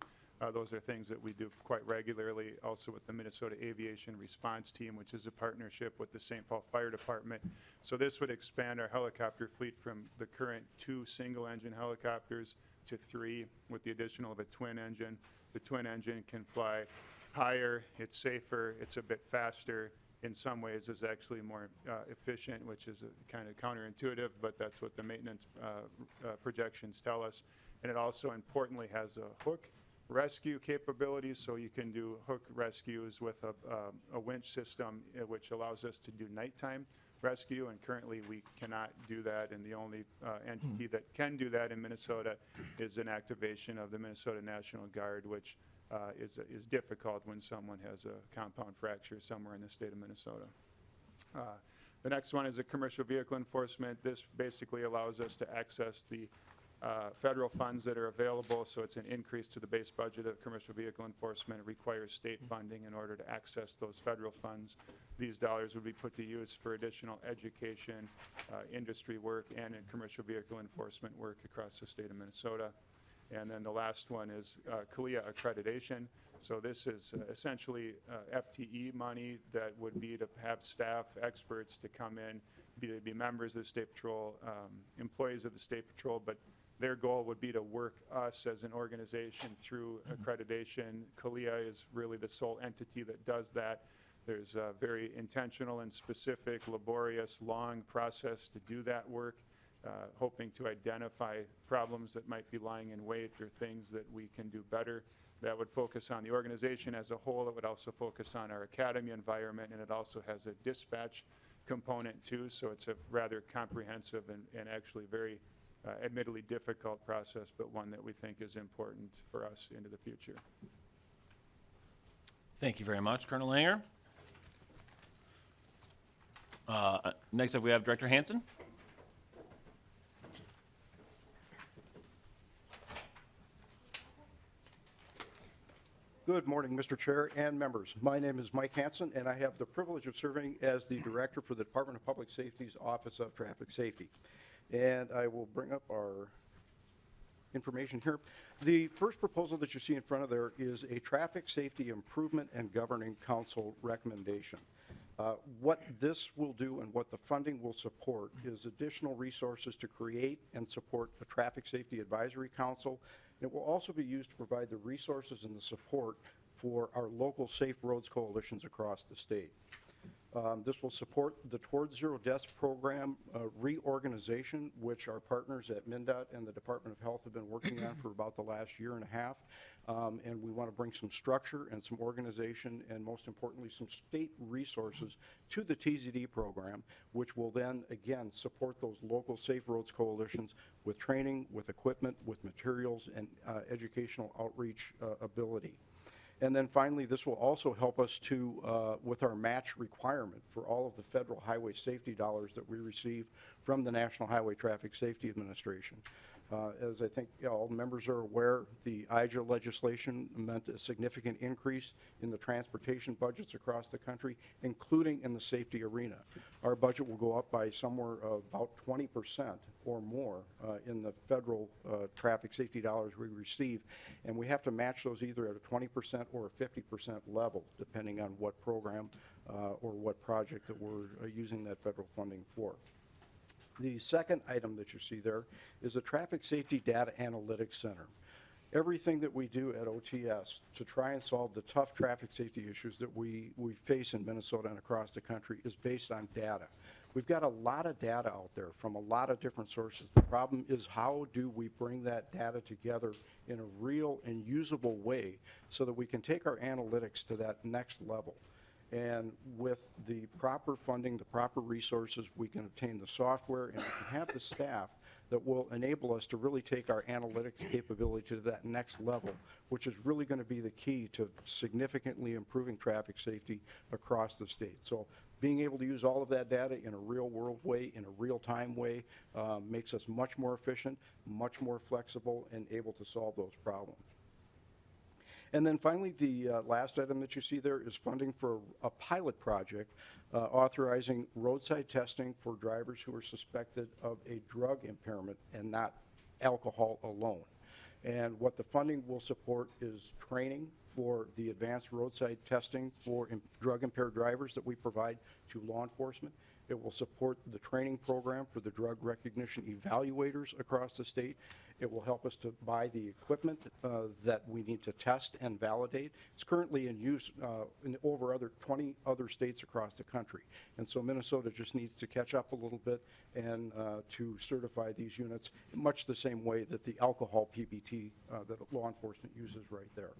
Those are things that we do quite regularly, also with the Minnesota Aviation Response Team, which is a partnership with the St. Paul Fire Department. So this would expand our helicopter fleet from the current 2 single-engine helicopters to 3 with the additional of a twin engine. The twin engine can fly higher, it's safer, it's a bit faster. In some ways is actually more efficient, which is kind of counterintuitive, but that's what the maintenance projections tell us. And it also importantly has a hook rescue capabilities, so you can do hook rescues with a winch system, which allows us to do nighttime rescue, and currently we cannot do that, and the only entity that can do that in Minnesota is an activation of the Minnesota National Guard, which is difficult when someone has a compound fracture somewhere in the state of Minnesota. The next one is a commercial vehicle enforcement. This basically allows us to access the federal funds that are available, so it's an increase to the base budget of commercial vehicle enforcement. It requires state funding in order to access those federal funds. These dollars would be put to use for additional education, industry work, and in commercial vehicle enforcement work across the state of Minnesota. And then the last one is CALIA accreditation. So this is essentially FTE money that would be to have staff, experts to come in, be members of the State Patrol, employees of the State Patrol, but their goal would be to work us as an organization through accreditation. CALIA is really the sole entity that does that. There's a very intentional and specific, laborious, long process to do that work, hoping to identify problems that might be lying in wait or things that we can do better. That would focus on the organization as a whole. It would also focus on our academy environment, and it also has a dispatch component too, so it's a rather comprehensive and actually very admittedly difficult process, but one that we think is important for us into the future. Thank you very much, Colonel Langer. Next up, we have Director Hansen. Good morning, Mr. Chair and members. My name is Mike Hansen, and I have the privilege of serving as the Director for the Department of Public Safety's Office of Traffic Safety. And I will bring up our information here. The first proposal that you see in front of there is a Traffic Safety Improvement and Governing Council recommendation. What this will do and what the funding will support is additional resources to create and support the Traffic Safety Advisory Council. It will also be used to provide the resources and the support for our local safe roads coalitions across the state. This will support the Towards Zero Deaths program reorganization, which our partners at MnDOT and the Department of Health have been working on for about the last year and a half. And we want to bring some structure and some organization and, most importantly, some state resources to the TZD program, which will then, again, support those local safe roads coalitions with training, with equipment, with materials, and educational outreach ability. And then finally, this will also help us to, with our match requirement for all of the federal highway safety dollars that we receive from the National Highway Traffic Safety Administration. As I think all members are aware, the IJA legislation meant a significant increase in the transportation budgets across the country, including in the safety arena. Our budget will go up by somewhere about 20% or more in the federal traffic safety dollars we receive, and we have to match those either at a 20% or a 50% level, depending on what program or what project that we're using that federal funding for. The second item that you see there is a Traffic Safety Data Analytics Center. Everything that we do at OTS to try and solve the tough traffic safety issues that we face in Minnesota and across the country is based on data. We've got a lot of data out there from a lot of different sources. The problem is, how do we bring that data together in a real and usable way so that we can take our analytics to that next level? And with the proper funding, the proper resources, we can obtain the software and we can have the staff that will enable us to really take our analytics capability to that next level, which is really going to be the key to significantly improving traffic safety across the state. So being able to use all of that data in a real world way, in a real time way, makes us much more efficient, much more flexible, and able to solve those problems. And then finally, the last item that you see there is funding for a pilot project authorizing roadside testing for drivers who are suspected of a drug impairment and not alcohol alone. And what the funding will support is training for the advanced roadside testing for drug impaired drivers that we provide to law enforcement. It will support the training program for the drug recognition evaluators across the state. It will help us to buy the equipment that we need to test and validate. It's currently in use in over 20 other states across the country. And so Minnesota just needs to catch up a little bit and to certify these units much the same way that the alcohol PBT that law enforcement uses right there.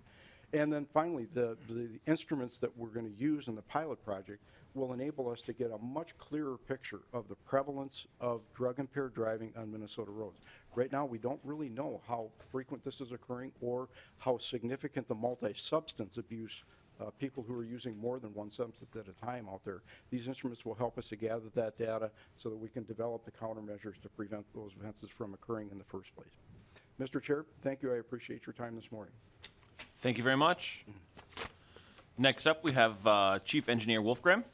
And then finally, the instruments that we're going to use in the pilot project will enable us to get a much clearer picture of the prevalence of drug-impaired driving on Minnesota roads. Right now, we don't really know how frequent this is occurring or how significant the multi-substance abuse, people who are using more than one substance at a time out there. These instruments will help us to gather that data so that we can develop the countermeasures to prevent those events from occurring in the first place. Mr. Chair, thank you. I appreciate your time this morning. Thank you very much. Next up, we have Chief Engineer Wolfgram.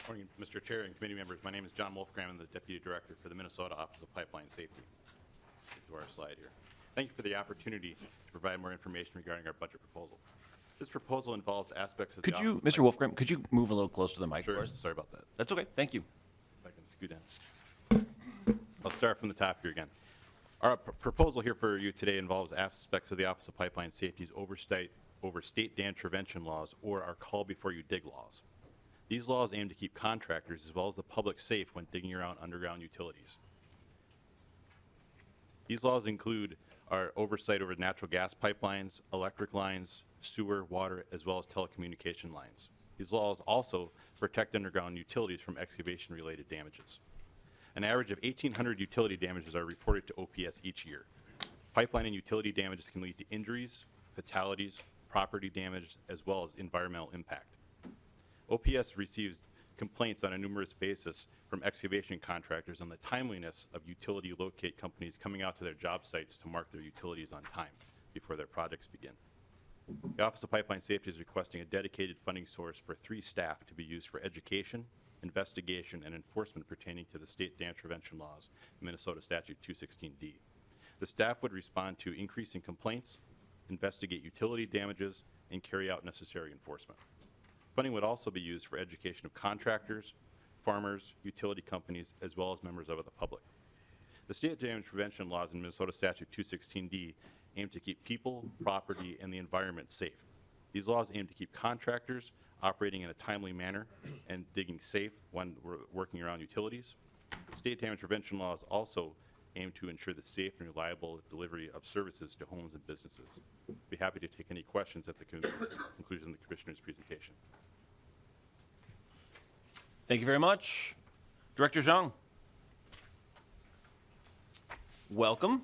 Morning, Mr. Chair and committee members. My name is John Wolfgram. I'm the Deputy Director for the Minnesota Office of Pipeline Safety. Get to our slide here. Thank you for the opportunity to provide more information regarding our budget proposal. This proposal involves aspects of the Could you, office- Mr. Wolfgram, could you move a little closer to the mic for Sure, us? sorry about that. That's okay. Thank you. If I can scoot in. I'll start from the top here again. Our proposal here for you today involves aspects of the Office of Pipeline Safety's over state dam intervention laws, or our call before you dig laws. These laws aim to keep contractors as well as the public safe when digging around underground utilities. These laws include our oversight over natural gas pipelines, electric lines, sewer, water, as well as telecommunication lines. These laws also protect underground utilities from excavation-related damages. An average of 1,800 utility damages are reported to OPS each year. Pipeline and utility damages can lead to injuries, fatalities, property damage, as well as environmental impact. OPS receives complaints on a numerous basis from excavation contractors on the timeliness of utility locate companies coming out to their job sites to mark their utilities on time before their projects begin. The Office of Pipeline Safety is requesting a dedicated funding source for 3 staff to be used for education, investigation, and enforcement pertaining to the state dam intervention laws, Minnesota Statute 216D. The staff would respond to increasing complaints, investigate utility damages, and carry out necessary enforcement. Funding would also be used for education of contractors, farmers, utility companies, as well as members of the public. The state damage prevention laws in Minnesota Statute 216D aim to keep people, property, and the environment safe. These laws aim to keep contractors operating in a timely manner and digging safe when we're working around utilities. State damage prevention laws also aim to ensure the safe and reliable delivery of services to homes and businesses. I'd be happy to take any questions at the conclusion of the Commissioner's presentation. Thank you very much. Director Zhang. Welcome.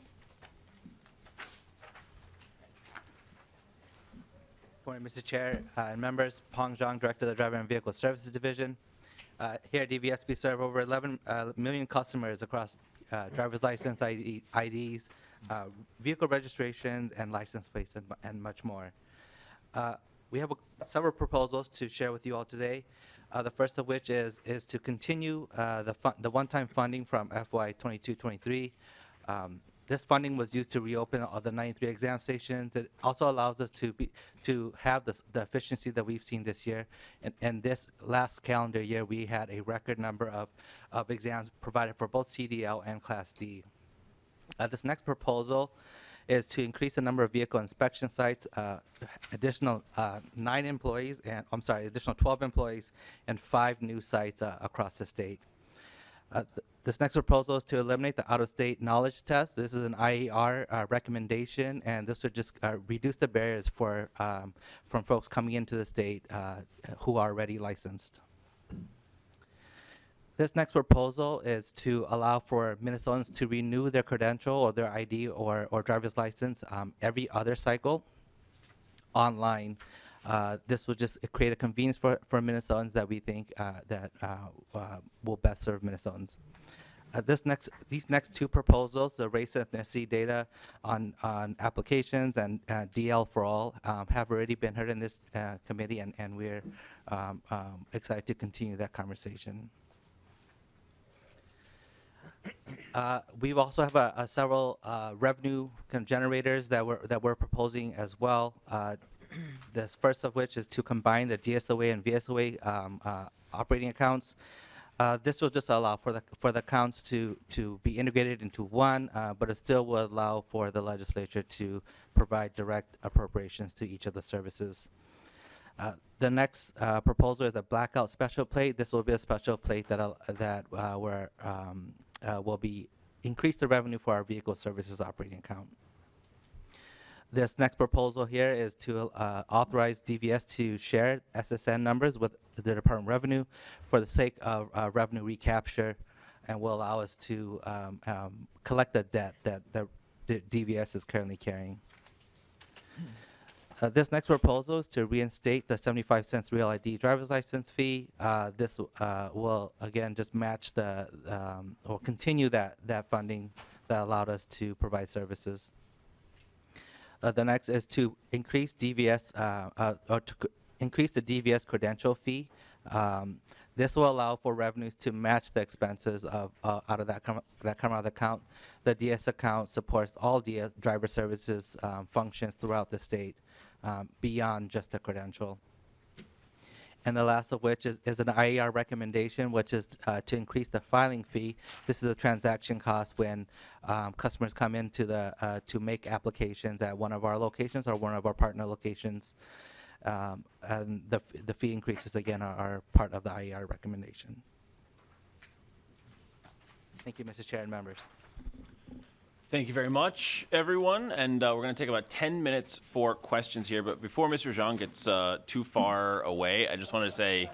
Morning, Mr. Chair and members. Pong Zhang, Director of the Driver and Vehicle Services Division. Here at DVS, we serve over 11 million customers across driver's license, IDs, vehicle registrations, and license plates, and much more. We have several proposals to share with you all today. The first of which is to continue the one-time funding from FY 22-23. This funding was used to reopen all the 93 exam stations. It also allows us to have the efficiency that we've seen this year. And this last calendar year, we had a record number of exams provided for both CDL and Class D. This next proposal is to increase the number of vehicle inspection sites, additional 9 employees, and additional 12 employees, and 5 new sites across the state. This next proposal is to eliminate the out-of-state knowledge test. This is an IAR recommendation, and this would just reduce the barriers from folks coming into the state who are already licensed. This next proposal is to allow for Minnesotans to renew their credential or their ID or driver's license every other cycle online. This will just create a convenience for Minnesotans that we think that will best serve Minnesotans. These next 2 proposals, the race and ethnicity data on applications and DL for all, have already been heard in this committee, and we're excited to continue that conversation. We also have several revenue generators that we're proposing as well. This first of which is to combine the DSOA and VSOA operating accounts. This will just allow for the accounts to be integrated into one, but it still will allow for the legislature to provide direct appropriations to each of the services. The next proposal is a blackout special plate. This will be a special plate that will be increase the revenue for our vehicle services operating account. This next proposal here is to authorize DVS to share SSN numbers with the Department of Revenue for the sake of revenue recapture, and will allow us to collect the debt that DVS is currently carrying. This next proposal is to reinstate the 75 cents Real ID driver's license fee. This will again just match or continue that funding that allowed us to provide services. The next is to increase DVS increase the DVS credential fee. This will allow for revenues to match the expenses out of that come out of the account. The DS account supports all DS driver services functions throughout the state, beyond just the credential. And the last of which is an IER recommendation, which is to increase the filing fee. This is a transaction cost when customers come into to make applications at one of our locations or one of our partner locations. And the fee increases, again, are part of the IER recommendation. Thank you, Mr. Chair and members. Thank you very much, everyone. And we're going to take about 10 minutes for questions here. But before Mr. Zhang gets too far away, I just want to say,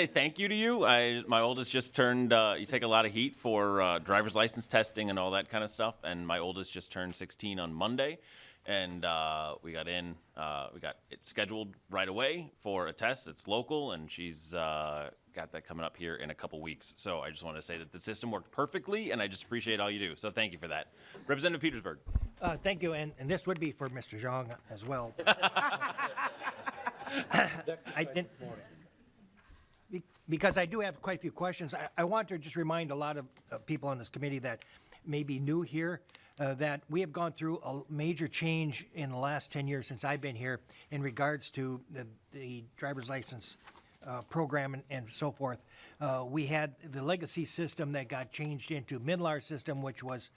thank you to you. My oldest just turned, you take a lot of heat for driver's license testing and all that kind of stuff. And my oldest just turned 16 on Monday. And we got it scheduled right away for a test. It's local, and she's got that coming up here in a couple weeks. So I just want to say that the system worked perfectly, and I just appreciate all you do. So thank you for that. Representative Petersburg. Thank you, and this would be for Mr. Zhang as well. Because I do have quite a few questions. I want to just remind a lot of people on this committee that may be new here, that we have gone through a major change in the last 10 years since I've been here in regards to the driver's license program and so forth. We had the legacy system that got changed into Midlar system, which was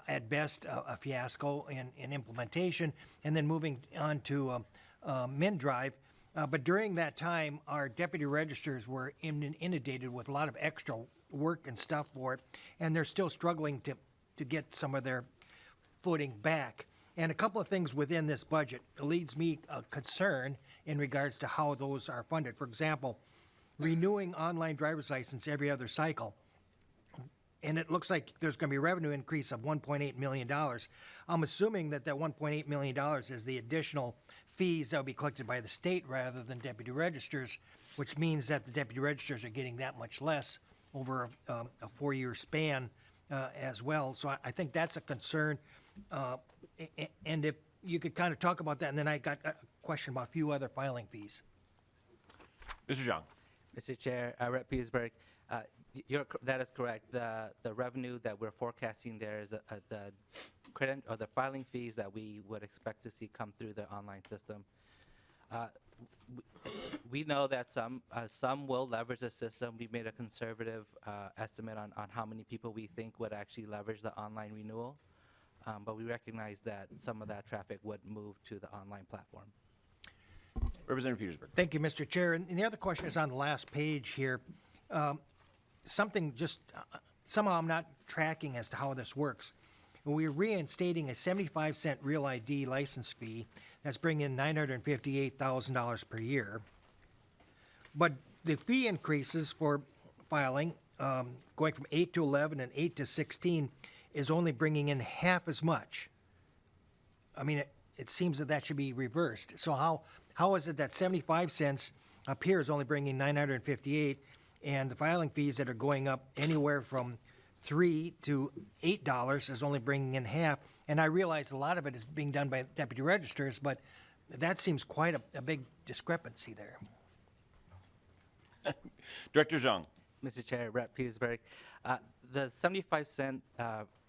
at best a fiasco in implementation, and then moving on to MinDrive. But during that time, our deputy registers were inundated with a lot of extra work and stuff for it, and they're still struggling to get some of their footing back. And a couple of things within this budget leads me a concern in regards to how those are funded. For example, renewing online driver's license every other cycle. And it looks like there's going to be a revenue increase of $1.8 million. I'm assuming that $1.8 million is the additional fees that will be collected by the state rather than deputy registers, which means that the deputy registers are getting that much less over a 4-year span as well. So I think that's a concern. And if you could kind of talk about that, and then I got a question about a few other filing fees. Mr. Zhang. Mr. Chair, Rep. Petersburg, that is correct. The revenue that we're forecasting there is the filing fees that we would expect to see come through the online system. We know that some will leverage the system. We made a conservative estimate on how many people we think would actually leverage the online renewal. But we recognize that some of that traffic would move to the online platform. Representative Petersburg. Thank you, Mr. Chair. And the other question is on the last page here. Something just, somehow I'm not tracking as to how this works. We're reinstating a 75-cent Real ID license fee. That's bringing in $958,000 per year. But the fee increases for filing, going from 8 to 11 and 8 to 16, is only bringing in half as much. I mean, it seems that should be reversed. So how is it that 75 cents up here is only bringing 958, and the filing fees that are going up anywhere from $3 to $8 is only bringing in half? And I realize a lot of it is being done by deputy registers, but that seems quite a big discrepancy there. Director Zhang. Mr. Chair, Rep. Petersburg. The 75-cent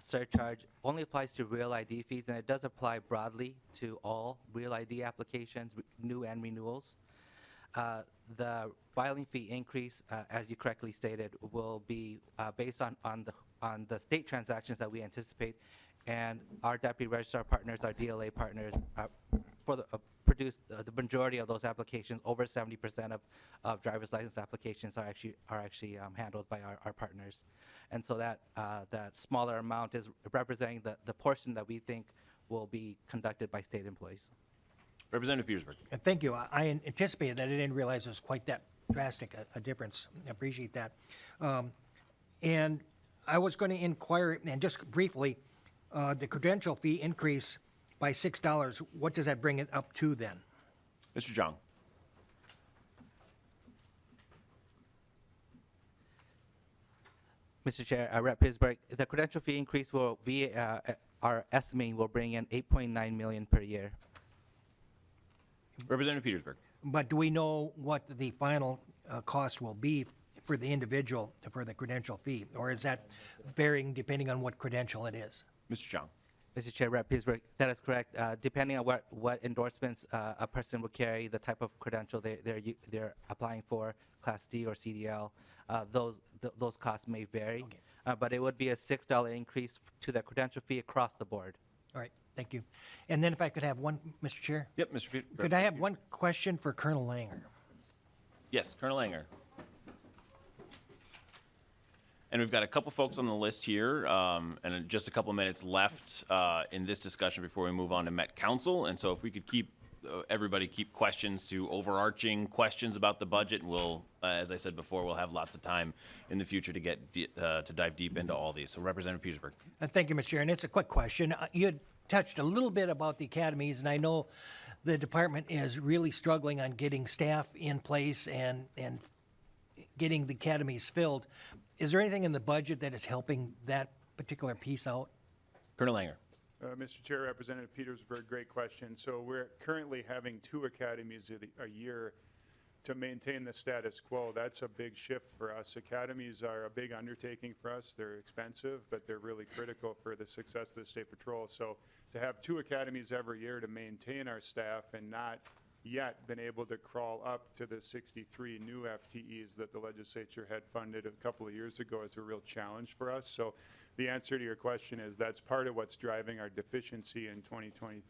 surcharge only applies to real ID fees, and it does apply broadly to all real ID applications, new and renewals. The filing fee increase, as you correctly stated, will be based on the state transactions that we anticipate, and our deputy registrar partners, our DLA partners, produce the majority of those applications. Over 70% of driver's license applications are actually handled by our partners, and so that smaller amount is representing the portion that we think will be conducted by state employees. Representative Petersburg. Thank you. I anticipated that. I didn't realize it was quite that drastic a difference. I appreciate that. And I was going to inquire, and just briefly, the credential fee increase by $6. What does that bring it up to then? Mr. Jong. Mr. Chair, Rep. Pittsburgh, the credential fee increase will be, our estimating will bring in $8.9 million per year. Representative Petersburg. But do we know what the final cost will be for the individual for the credential fee? Or is that varying depending on what credential it is? Mr. Jong. Mr. Chair, Rep. Pittsburgh, that is correct. Depending on what endorsements a person will carry, the type of credential they're applying for, Class D or CDL, those costs may vary. Okay. But it would be a $6 increase to the credential fee across the board. All right, thank you. And then if I could have one, Mr. Chair? Yep, Mr. Petersburg. Could I have one question for Colonel Langer? Yes, Colonel Langer. And we've got a couple folks on the list here, and just a couple minutes left in this discussion before we move on to Met Council. And so if we could keep everybody keep questions to overarching questions about the budget, and we'll, as I said before, we'll have lots of time in the future to get to dive deep into all these. So Representative Petersburg. Thank you, Mr. Chair. And it's a quick question. You had touched a little bit about the academies, and I know the department is really struggling on getting staff in place and getting the academies filled. Is there anything in the budget that is helping that particular piece out? Colonel Langer. Mr. Chair, Representative Petersburg, great question. So we're currently having 2 academies a year to maintain the status quo. That's a big shift for us. Academies are a big undertaking for us. They're expensive, but they're really critical for the success of the State Patrol. So to have 2 academies every year to maintain our staff and not yet been able to crawl up to the 63 new FTEs that the legislature had funded a couple of years ago is a real challenge for us. So the answer to your question is that's part of what's driving our deficiency in 2020,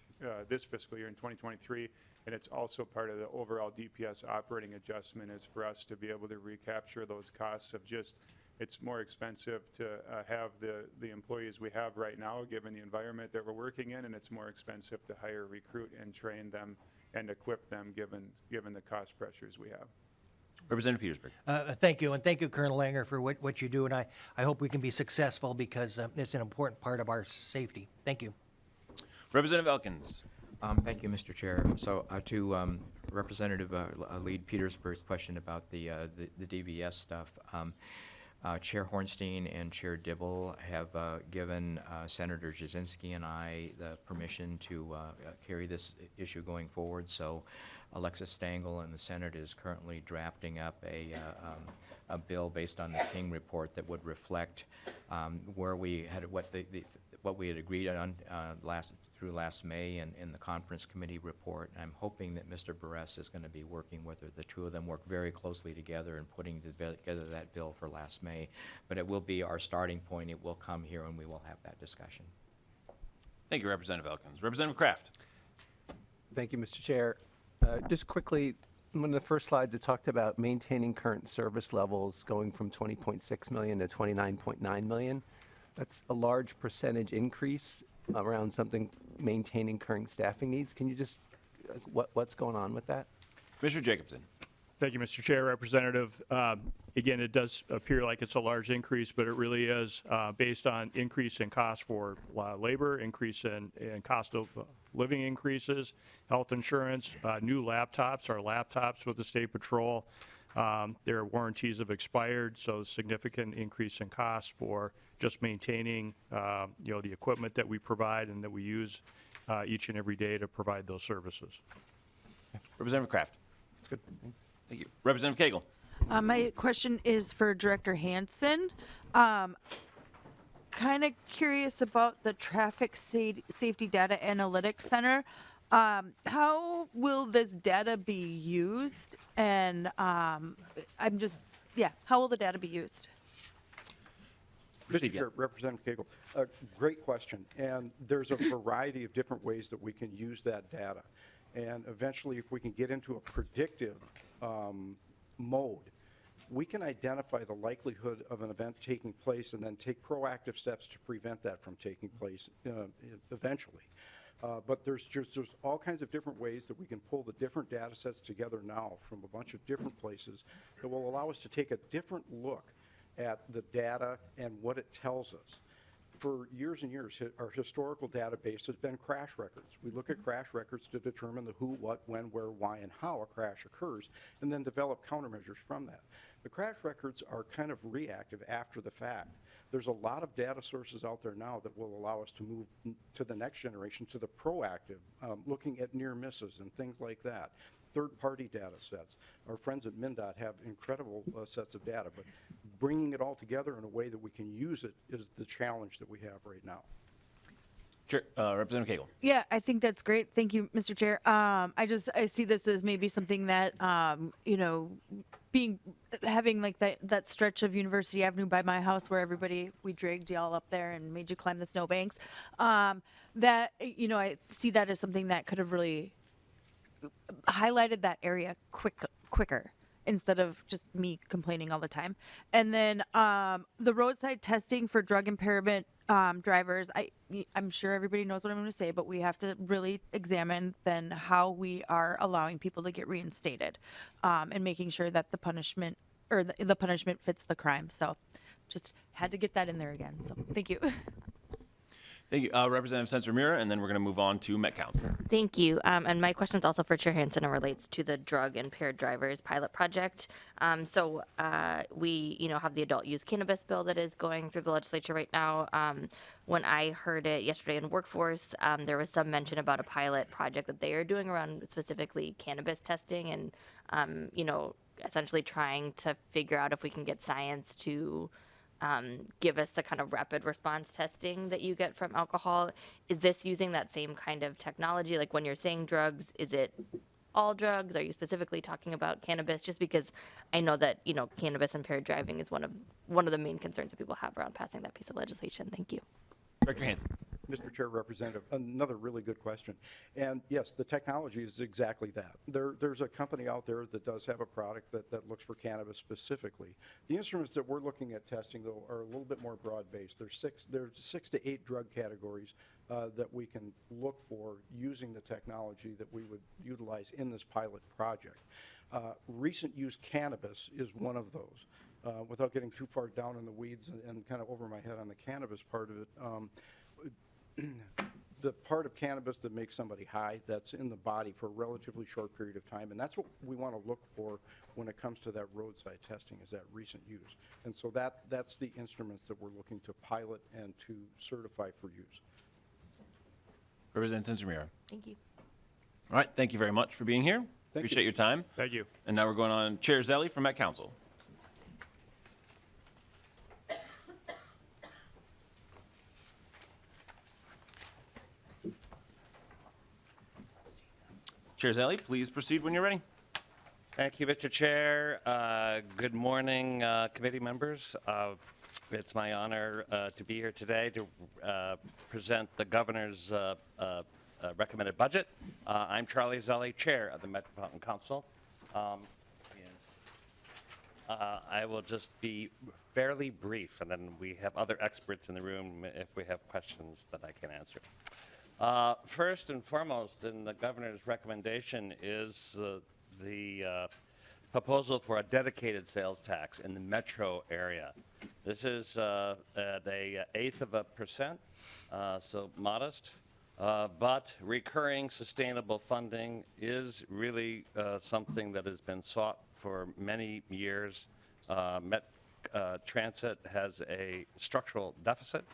this fiscal year in 2023, and it's also part of the overall DPS operating adjustment is for us to be able to recapture those costs of just it's more expensive to have the employees we have right now given the environment that we're working in, and it's more expensive to hire, recruit, and train them and equip them given the cost pressures we have. Representative Petersburg. Thank you, and thank you, Colonel Langer, for what you do, and I hope we can be successful because it's an important part of our safety. Thank you. Representative Elkins. Thank you, Mr. Chair. So to Representative Lead Petersburg's question about the DVS stuff, Chair Hornstein and Chair Dibble have given Senator Jasinski and I the permission to carry this issue going forward. So Alexis Stengel in the Senate is currently drafting up a bill based on the King report that would reflect where we had what we had agreed on through last May in the conference committee report. And I'm hoping that Mr. Burress is going to be working with her. The two of them work very closely together in putting together that bill for last May. But it will be our starting point. It will come here and we will have that discussion. Thank you, Representative Elkins. Representative Kraft. Thank you, Mr. Chair. Just quickly, one of the first slides, it talked about maintaining current service levels going from 20.6 million to 29.9 million. That's a large percentage increase around something maintaining current staffing needs. Can you just, what's going on with that? Commissioner Jacobson. Thank you, Mr. Chair. Representative, again, it does appear like it's a large increase, but it really is based on increase in cost for labor, increase in cost of living increases, health insurance, new laptops. Our laptops with the State Patrol, their warranties have expired, so significant increase in cost for just maintaining the equipment that we provide and that we use each and every day to provide those services. Representative Kraft. That's good. Thanks. Thank you. Representative Cagle. My question is for Director Hansen. Kind of curious about the Traffic Safety Data Analytics Center. How will this data be used? And how will the data be used? Mr. Chair, Representative Cagle, great question. And there's a variety of different ways that we can use that data. And eventually, if we can get into a predictive mode, we can identify the likelihood of an event taking place and then take proactive steps to prevent that from taking place eventually. But there's all kinds of different ways that we can pull the different data sets together now from a bunch of different places that will allow us to take a different look at the data and what it tells us. For years and years, our historical database has been crash records. We look at crash records to determine the who, what, when, where, why, and how a crash occurs, and then develop countermeasures from that. The crash records are kind of reactive after the fact. There's a lot of data sources out there now that will allow us to move to the next generation, to the proactive, looking at near misses and things like that. Third-party data sets. Our friends at MnDOT have incredible sets of data, but bringing it all together in a way that we can use it is the challenge that we have right now. Chair, Representative Cagle. Yeah, I think that's great. Thank you, Mr. Chair. I see this as maybe something that, having like that stretch of University Avenue by my house where we dragged y'all up there and made you climb the snowbanks. I see that as something that could have really highlighted that area quicker instead of just me complaining all the time. And then the roadside testing for drug impairment drivers, I'm sure everybody knows what I'm going to say, but we have to really examine then how we are allowing people to get reinstated and making sure that the punishment fits the crime. So just had to get that in there again. So thank you. Thank you. Representative Sensor-Mira, and then we're going to move on to Met Council. Thank you. And my question is also for Chair Hansen and relates to the drug impaired drivers pilot project. We have the adult use cannabis bill that is going through the legislature right now. When I heard it yesterday in Workforce, there was some mention about a pilot project that they are doing around specifically cannabis testing and, essentially trying to figure out if we can get science to give us the kind of rapid response testing that you get from alcohol. Is this using that same kind of technology? Like when you're saying drugs, is it all drugs? Are you specifically talking about cannabis? Just because I know that, cannabis impaired driving is one of the main concerns that people have around passing that piece of legislation. Thank you. Director Hansen. Mr. Chair, Representative, another really good question. And yes, the technology is exactly that. There's a company out there that does have a product that looks for cannabis specifically. The instruments that we're looking at testing, though, are a little bit more broad-based. There's 6 to 8 drug categories that we can look for using the technology that we would utilize in this pilot project. Recent use cannabis is one of those. Without getting too far down in the weeds and kind of over my head on the cannabis part of it, the part of cannabis that makes somebody high, that's in the body for a relatively short period of time, and that's what we want to look for when it comes to that roadside testing, is that recent use. And so that's the instruments that we're looking to pilot and to certify for use. Representative Sensor-Mira. Thank you. All right, thank you very much for being here. Appreciate your time. Thank you. And now we're going on Chair Zelli from Met Council. Chair Zelli, please proceed when you're ready. Thank you, Mr. Chair. Good morning, committee members. It's my honor to be here today to present the governor's recommended budget. I'm Charlie Zelli, Chair of the Metropolitan Council. I will just be fairly brief, and then we have other experts in the room if we have questions that I can answer. First and foremost in the governor's recommendation is the proposal for a dedicated sales tax in the metro area. This is at a 1/8%, so modest, but recurring sustainable funding is really something that has been sought for many years. Transit has a structural deficit,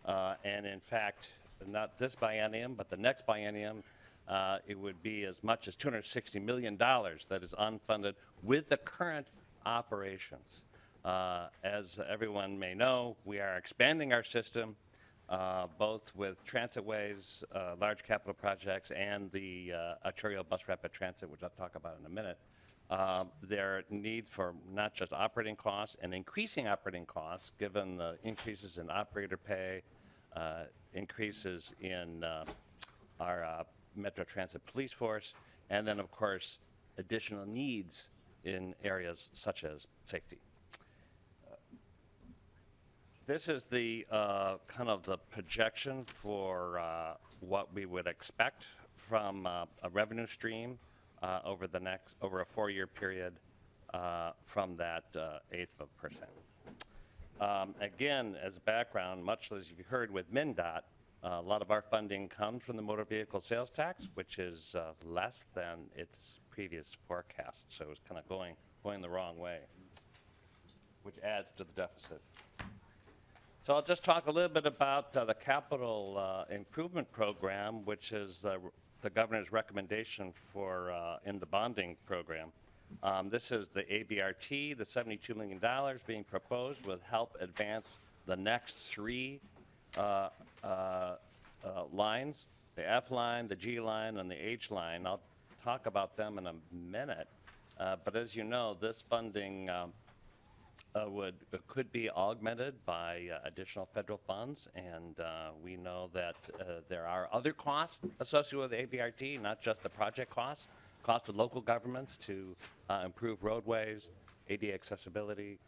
and in fact, not this biennium, but the next biennium, it would be as much as $260 million that is unfunded with the current operations. As everyone may know, we are expanding our system, both with transitways, large capital projects, and the arterial bus rapid transit, which I'll talk about in a minute. There are needs for not just operating costs and increasing operating costs, given the increases in operator pay, increases in our Metro Transit police force, and then, of course, additional needs in areas such as safety. This is the kind of the projection for what we would expect from a revenue stream over a 4-year period from that 1/8%. Again, as background, much as you've heard with MnDOT, a lot of our funding comes from the motor vehicle sales tax, which is less than its previous forecast. So it's kind of going the wrong way, which adds to the deficit. So I'll just talk a little bit about the capital improvement program, which is the governor's recommendation for in the bonding program. This is the ABRT, the $72 million being proposed will help advance the next 3 lines, the F line, the G line, and the H line. I'll talk about them in a minute. But as you know, this funding could be augmented by additional federal funds, and we know that there are other costs associated with ABRT, not just the project costs, cost of local governments to improve roadways, ADA accessibility,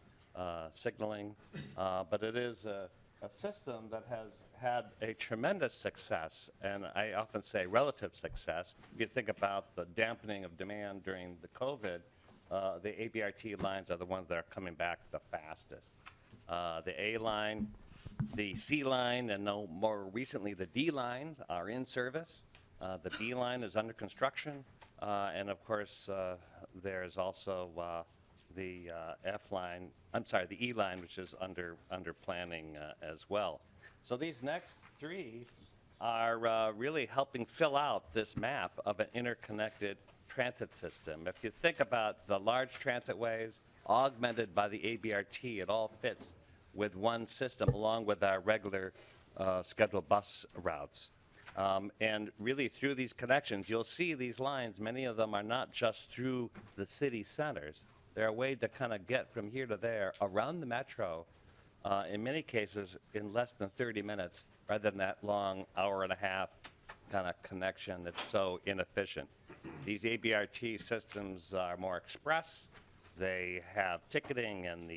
signaling, but it is a system that has had a tremendous success, and I often say relative success. If you think about the dampening of demand during the COVID, the ABRT lines are the ones that are coming back the fastest. The A line, the C line, and no more recently the D lines are in service. The B line is under construction, and of course there's also the F line. I'm sorry, the E line, which is under planning as well. So these next 3 are really helping fill out this map of an interconnected transit system. If you think about the large transitways augmented by the ABRT, it all fits with one system along with our regular scheduled bus routes. And really through these connections, you'll see these lines, many of them are not just through the city centers. They're a way to kind of get from here to there around the metro, in many cases in less than 30 minutes, rather than that long hour-and-a-half kind of connection that's so inefficient. These ABRT systems are more express. They have ticketing in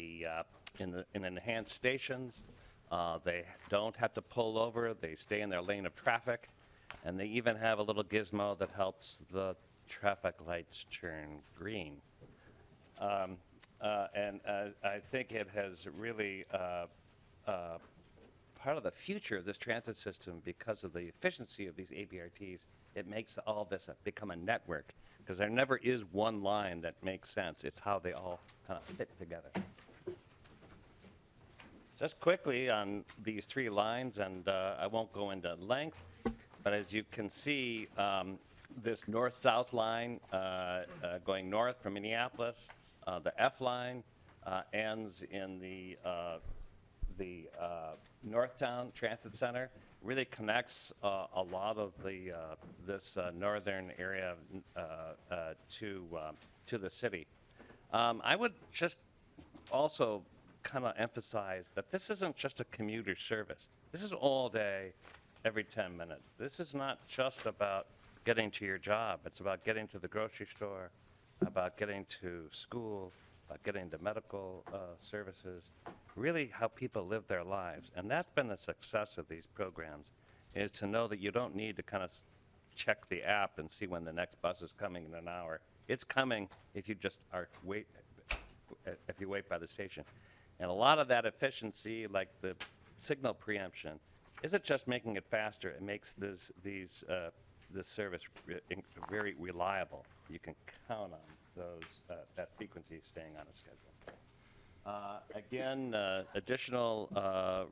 enhanced stations. They don't have to pull over. They stay in their lane of traffic. And they even have a little gizmo that helps the traffic lights turn green. And I think it has really part of the future of this transit system because of the efficiency of these ABRTs. It makes all this become a network because there never is one line that makes sense. It's how they all kind of fit together. Just quickly on these 3 lines, and I won't go into length, but as you can see, this north-south line going north from Minneapolis, the F line ends in the Northtown Transit Center. Really connects a lot of this northern area to the city. I would just also kind of emphasize that this isn't just a commuter service. This is all day, every 10 minutes. This is not just about getting to your job. It's about getting to the grocery store, about getting to school, about getting to medical services, really how people live their lives. And that's been the success of these programs, is to know that you don't need to kind of check the app and see when the next bus is coming in an hour. It's coming if you just if you wait by the station. And a lot of that efficiency, like the signal preemption, isn't just making it faster. It makes this service very reliable. You can count on that frequency staying on a schedule. Again, additional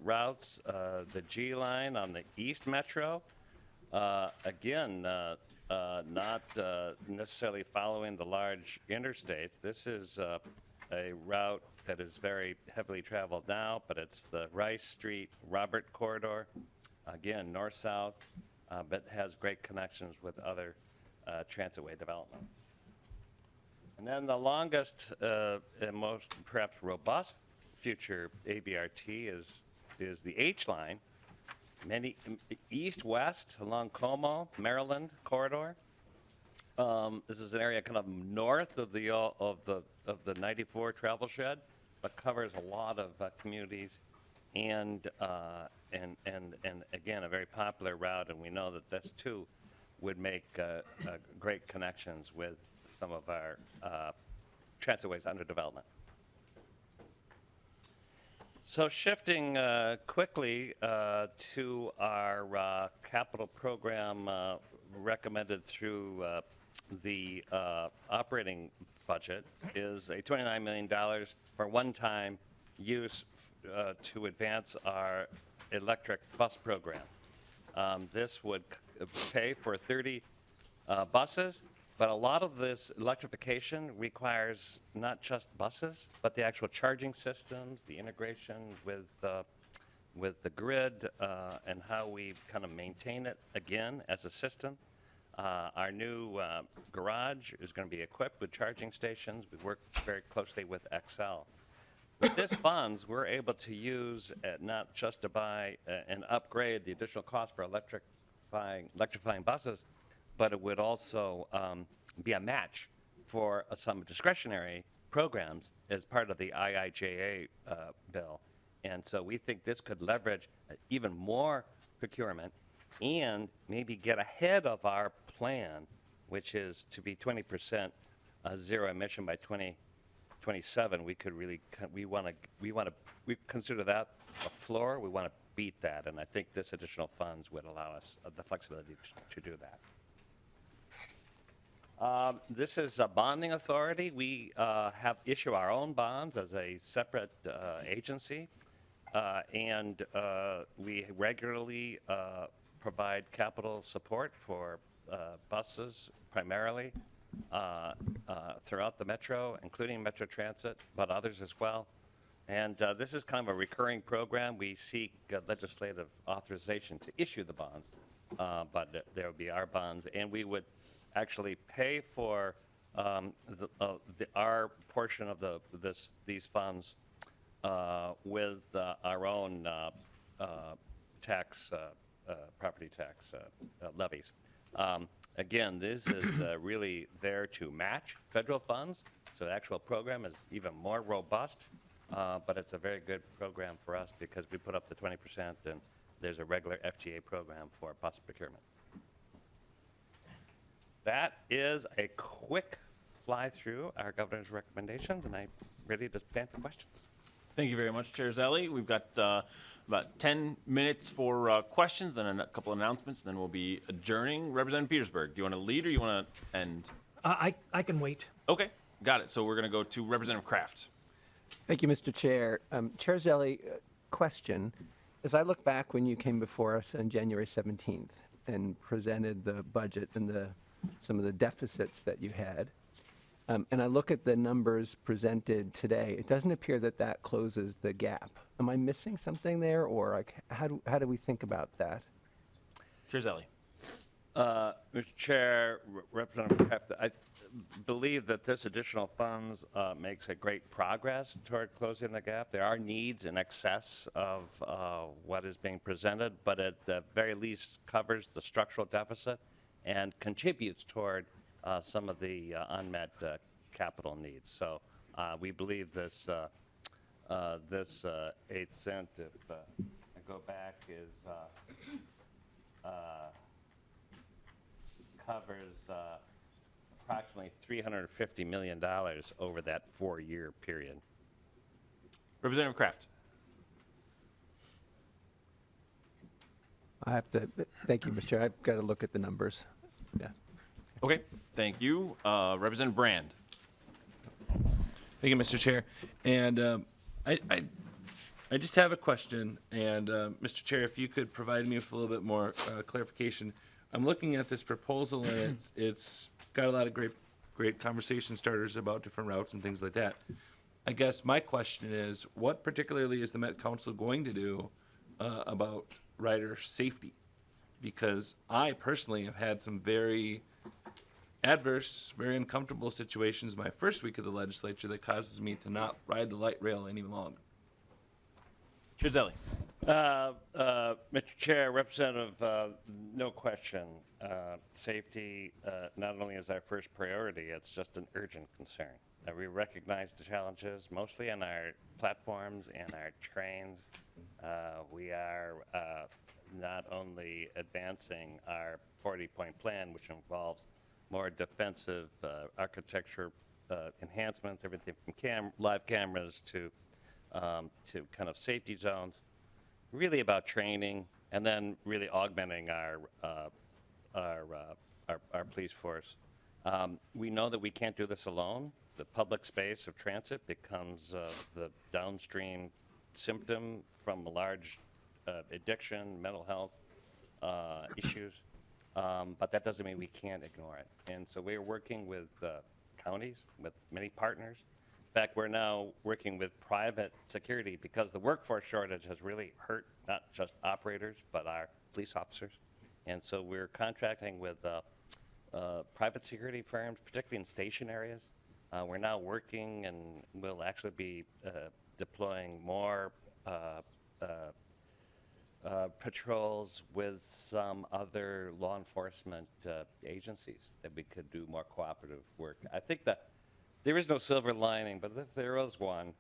routes, the G line on the East Metro. Again, not necessarily following the large interstates. This is a route that is very heavily traveled now, but it's the Rice Street Robert corridor. Again, north-south, but has great connections with other transitway developments. And then the longest and most perhaps robust future ABRT is the H line, east-west along Como, Maryland corridor. This is an area kind of north of the 94 travel shed, but covers a lot of communities, and again a very popular route. And we know that this too would make great connections with some of our transitways under development. So shifting quickly to our capital program recommended through the operating budget is a $29 million for one-time use to advance our electric bus program. This would pay for 30 buses, but a lot of this electrification requires not just buses, but the actual charging systems, the integration with the grid, and how we kind of maintain it again as a system. Our new garage is going to be equipped with charging stations. We work very closely with Xcel. With this funds, we're able to use not just to buy and upgrade the additional cost for electrifying buses, but it would also be a match for some discretionary programs as part of the IIJA bill. And so we think this could leverage even more procurement and maybe get ahead of our plan, which is to be 20% zero emission by 2027. We could really, we consider that a floor. We want to beat that, and I think this additional funds would allow us the flexibility to do that. This is a bonding authority. We have issue our own bonds as a separate agency, and we regularly provide capital support for buses primarily throughout the metro, including Metro Transit, but others as well. And this is kind of a recurring program. We seek legislative authorization to issue the bonds, but there would be our bonds, and we would actually pay for our portion of these funds with our own property tax levies. Again, this is really there to match federal funds, so the actual program is even more robust, but it's a very good program for us because we put up the 20% and there's a regular FTA program for bus procurement. That is a quick fly through our governor's recommendations, and I'm ready to stand for questions. Thank you very much, Chair Zelli. We've got about 10 minutes for questions, then a couple announcements, then we'll be adjourning. Representative Petersburg, do you want to lead or you want to end? I can wait. Okay, got it. So we're going to go to Representative Kraft. Thank you, Mr. Chair. Chair Zelli, question. As I look back when you came before us on January 17th and presented the budget and some of the deficits that you had, and I look at the numbers presented today, it doesn't appear that that closes the gap. Am I missing something there, or how do we think about that? Chair Zelli. Mr. Chair, Representative Kraft, I believe that this additional funds makes a great progress toward closing the gap. There are needs in excess of what is being presented, but at the very least covers the structural deficit and contributes toward some of the unmet capital needs. So we believe this 8 cent, if I go back, is covers approximately $350 million over that 4-year period. Representative Kraft. I have to, thank you, Mr. Chair. I've got to look at the numbers. Yeah. Okay, thank you. Representative Brand. Thank you, Mr. Chair. And I just have a question. And Mr. Chair, if you could provide me with a little bit more clarification. I'm looking at this proposal, and it's got a lot of great conversation starters about different routes and things like that. I guess my question is, what particularly is the Met Council going to do about rider safety? Because I personally have had some very adverse, very uncomfortable situations my first week of the legislature that causes me to not ride the light rail any longer. Chizelli. Mr. Chair, Representative, no question, safety not only is our first priority, it's just an urgent concern. We recognize the challenges, mostly on our platforms and our trains. We are not only advancing our 40-point plan, which involves more defensive architecture enhancements, everything from live cameras to kind of safety zones, really about training, and then really augmenting our police force. We know that we can't do this alone. The public space of transit becomes the downstream symptom from a large addiction, mental health issues, but that doesn't mean we can't ignore it. And so we're working with counties, with many partners. In fact, we're now working with private security because the workforce shortage has really hurt not just operators, but our police officers. And so we're contracting with private security firms, particularly in station areas. We're now working and will actually be deploying more patrols with some other law enforcement agencies that we could do more cooperative work. I think that there is no silver lining, but if there is one,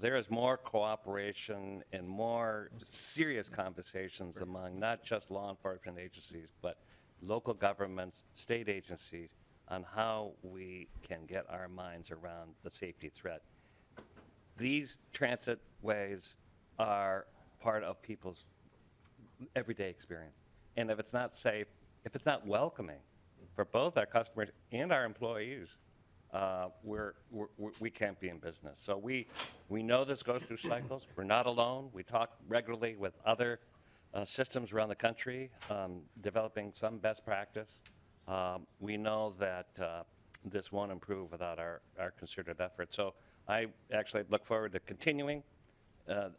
there is more cooperation and more serious conversations among not just law enforcement agencies, but local governments, state agencies, on how we can get our minds around the safety threat. These transit ways are part of people's everyday experience. And if it's not safe, if it's not welcoming for both our customers and our employees, we can't be in business. So we know this goes through cycles. We're not alone. We talk regularly with other systems around the country, developing some best practice. We know that this won't improve without our concerted effort. So I actually look forward to continuing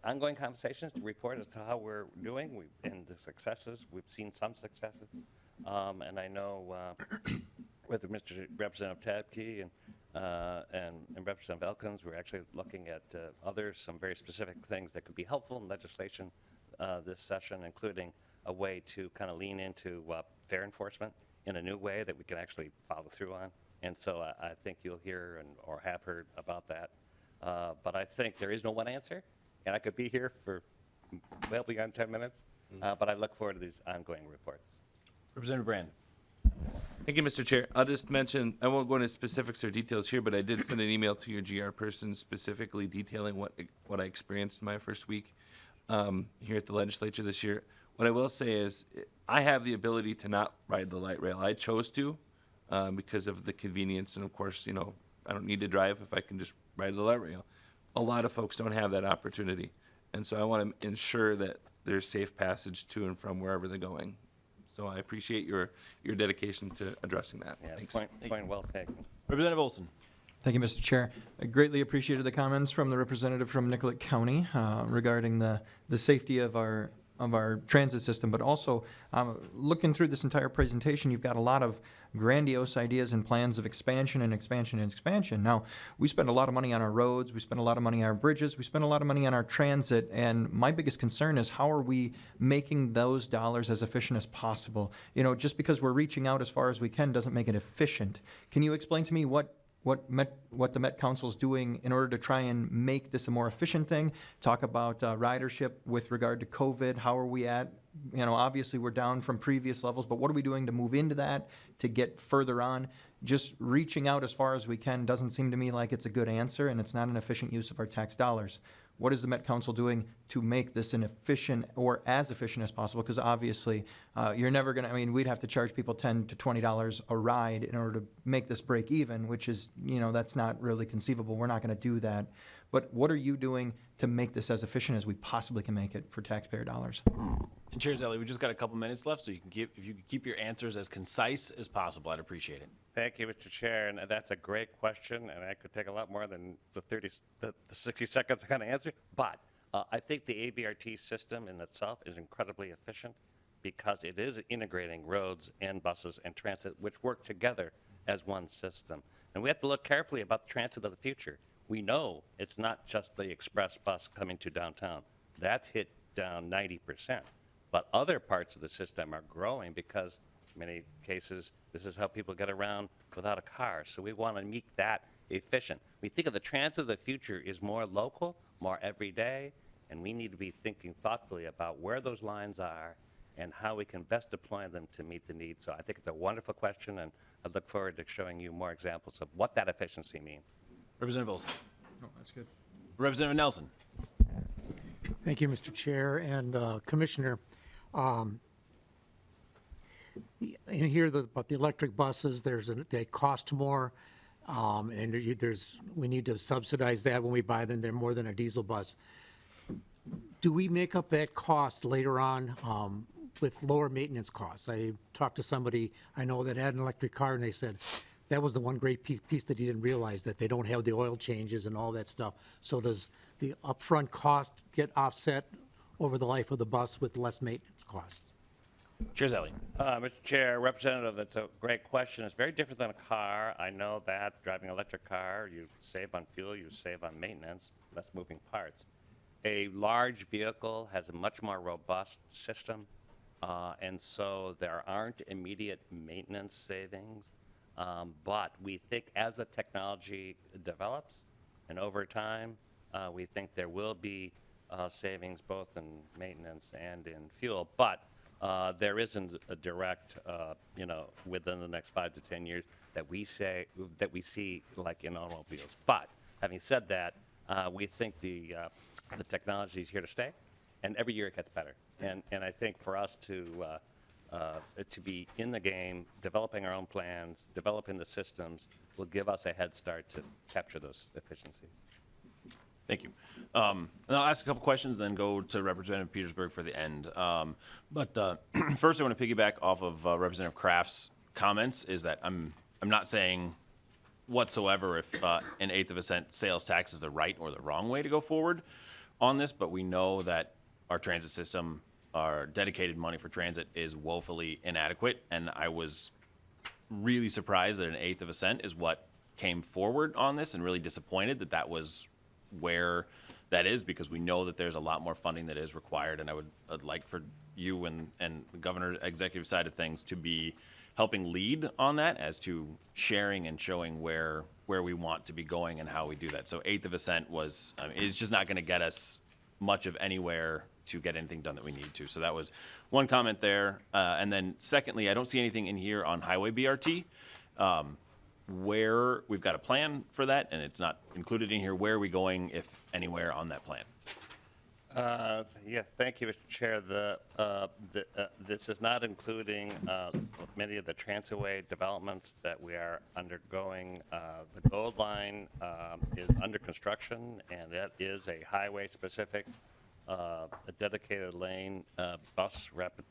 ongoing conversations to report as to how we're doing and the successes. We've seen some successes. And I know with Mr. Representative Tabke and Representative Elkins, we're actually looking at some very specific things that could be helpful in legislation this session, including a way to kind of lean into fare enforcement in a new way that we can actually follow through on. And so I think you'll hear or have heard about that. But I think there is no one answer, and I could be here for well beyond 10 minutes, but I look forward to these ongoing reports. Representative Brand. Thank you, Mr. Chair. I'll just mention, I won't go into specifics or details here, but I did send an email to your GR person specifically detailing what I experienced in my first week here at the legislature this year. What I will say is I have the ability to not ride the light rail. I chose to because of the convenience, and of course, I don't need to drive if I can just ride the light rail. A lot of folks don't have that opportunity, and so I want to ensure that there's safe passage to and from wherever they're going. So I appreciate your dedication to addressing that. Yeah, Thanks. point well taken. Representative Olson. Thank you, Mr. Chair. I greatly appreciated the comments from the representative from Nicollet County regarding the safety of our transit system, but also looking through this entire presentation, you've got a lot of grandiose ideas and plans of expansion and expansion and expansion. Now, we spend a lot of money on our roads, we spend a lot of money on our bridges, we spend a lot of money on our transit, and my biggest concern is how are we making those dollars as efficient as possible? Just because we're reaching out as far as we can doesn't make it efficient. Can you explain to me what the Met Council is doing in order to try and make this a more efficient thing? Talk about ridership with regard to COVID. How are we at? Obviously we're down from previous levels, but what are we doing to move into that, to get further on? Just reaching out as far as we can doesn't seem to me like it's a good answer, and it's not an efficient use of our tax dollars. What is the Met Council doing to make this an efficient or as efficient as possible? Because obviously you're never going to, we'd have to charge people $10 to $20 a ride in order to make this break even, which is, that's not really conceivable. We're not going to do that. But what are you doing to make this as efficient as we possibly can make it for taxpayer dollars. And Chair Zelle, we just got a couple minutes left, so if you could keep your answers as concise as possible, I'd appreciate it. Thank you, Mr. Chair, and that's a great question, and I could take a lot more than the 60 seconds to kind of answer. But I think the ABRT system in itself is incredibly efficient because it is integrating roads and buses and transit, which work together as one system. And we have to look carefully about the transit of the future. We know it's not just the express bus coming to downtown. That's hit down 90%. But other parts of the system are growing because in many cases, this is how people get around without a car. So we want to make that efficient. We think of the transit of the future is more local, more everyday, and we need to be thinking thoughtfully about where those lines are and how we can best deploy them to meet the needs. So I think it's a wonderful question, and I look forward to showing you more examples of what that efficiency means. Representative Olson. Oh, that's good. Representative Nelson. Thank you, Mr. Chair and Commissioner. In here about the electric buses, they cost more, and we need to subsidize that when we buy them. They're more than a diesel bus. Do we make up that cost later on with lower maintenance costs? I talked to somebody I know that had an electric car, and they said that was the one great piece that he didn't realize, that they don't have the oil changes and all that stuff. So does the upfront cost get offset over the life of the bus with less maintenance costs? Chair Zelle. Mr. Chair, Representative, that's a great question. It's very different than a car. I know that driving an electric car, you save on fuel, you save on maintenance, less moving parts. A large vehicle has a much more robust system, and so there aren't immediate maintenance savings. But we think as the technology develops and over time, we think there will be savings both in maintenance and in fuel. But there isn't a direct, within the next 5 to 10 years that we see like in automobiles. But having said that, we think the technology is here to stay, and every year it gets better. And I think for us to be in the game, developing our own plans, developing the systems, will give us a head start to capture those efficiencies. Thank you. And I'll ask a couple questions, then go to Representative Petersburg for the end. First, I want to piggyback off of Representative Kraft's comments. Is that I'm not saying whatsoever if an eighth of a cent sales tax is the right or the wrong way to go forward on this, but we know that our transit system, our dedicated money for transit, is woefully inadequate, and I was really surprised that an eighth of a cent is what came forward on this, and really disappointed that that was where that is, because we know that there's a lot more funding that is required, and I'd like for you and the governor executive side of things to be helping lead on that as to sharing and showing where we want to be going and how we do that. So eighth of a cent was, it's just not going to get us much of anywhere to get anything done that we need to. So that was one comment there. And then secondly, I don't see anything in here on highway BRT. Where we've got a plan for that, and it's not included in here. Where are we going, if anywhere, on that plan? Yes, thank you, Mr. Chair. This is not including many of the transitway developments that we are undergoing. The Gold Line is under construction, and that is a highway-specific, a dedicated lane bus rapid,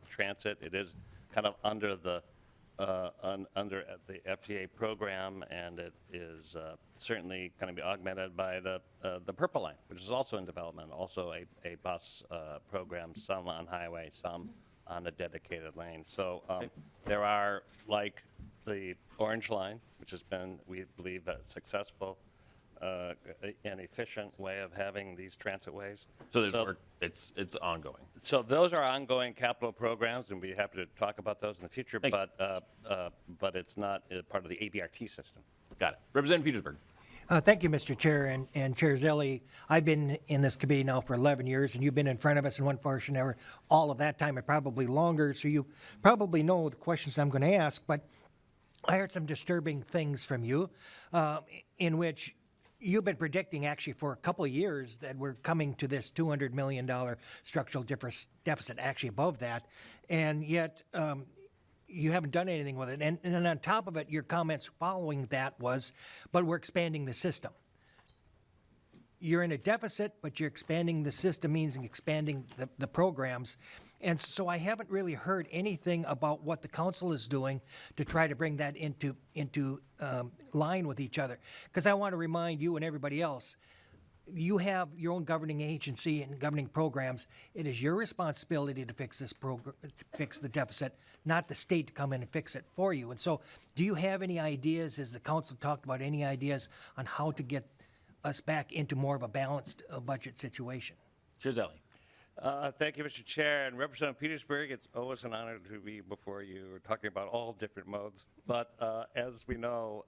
transit. It is kind of under the FTA program, and it is certainly going to be augmented by the Purple Line, which is also in development, also a bus program, some on highway, some on a dedicated lane. So there are, like the Orange Line, which has been, we believe, a successful and efficient way of having these transitways. So there's work, it's ongoing. So those are ongoing capital programs, and we're happy to talk about those in the future, but it's not part of the ABRT system. Got it. Representative Petersburg. Thank you, Mr. Chair and Chair Zelle. I've been in this committee now for 11 years, and you've been in front of us in one portion or all of that time, and probably longer, so you probably know the questions I'm going to ask, but I heard some disturbing things from you in which you've been predicting actually for a couple of years that we're coming to this $200 million structural deficit, actually above that, and yet you haven't done anything with it. And on top of it, your comments following that was, but we're expanding the system. you're in a deficit, but you're expanding the system, means expanding the programs. And so I haven't really heard anything about what the council is doing to try to bring that into line with each other. Because I want to remind you and everybody else, you have your own governing agency and governing programs. It is your responsibility to fix this program, fix the deficit, not the state to come in and fix it for you. And so, do you have any ideas? Has the council talked about any ideas on how to get us back into more of a balanced budget situation? Chair Zelli. Thank you, Mr. Chair. And Representative Petersburg, it's always an honor to be before you. We're talking about all different modes. But as we know,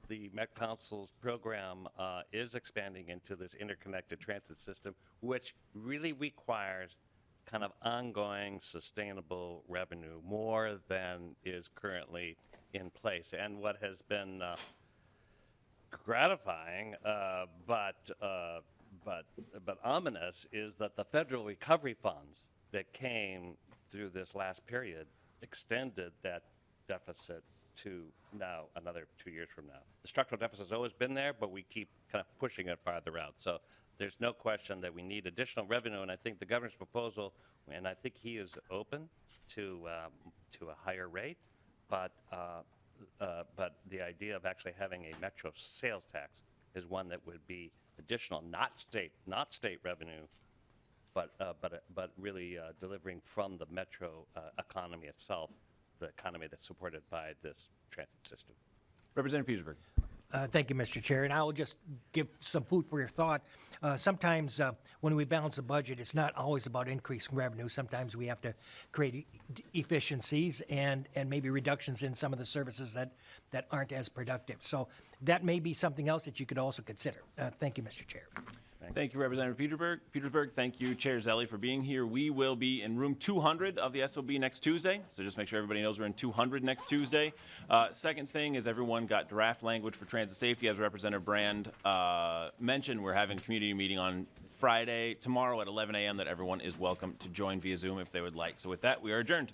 the Met Council's program is expanding into this interconnected transit system, which really requires kind of ongoing sustainable revenue, more than is currently in place. And what has been gratifying, but ominous, is that the federal recovery funds that came through this last period extended that deficit to now another 2 years from now. The structural deficit has always been there, but we keep kind of pushing it farther out. So there's no question that we need additional revenue, and I think the governor's proposal, and I think he is open to a higher rate, but the idea of actually having a metro sales tax is one that would be additional, not state revenue, but really delivering from the metro economy itself, the economy that's supported by this transit system. Representative Petersburg. Thank you, Mr. Chair. And I will just give some food for your thought. Sometimes when we balance a budget, it's not always about increasing revenue. Sometimes we have to create efficiencies and maybe reductions in some of the services that aren't as productive. So that may be something else that you could also consider. Thank you, Mr. Chair. Thank you, Representative Petersburg. Thank you, Chair Zelli, for being here. We will be in room 200 of the SOB next Tuesday, so just make sure everybody knows we're in 200 next Tuesday. Second thing is everyone got draft language for transit safety. As Representative Brand mentioned, we're having a community meeting on Friday, tomorrow at 11 a.m. that everyone is welcome to join via Zoom if they would like. So with that, we are adjourned.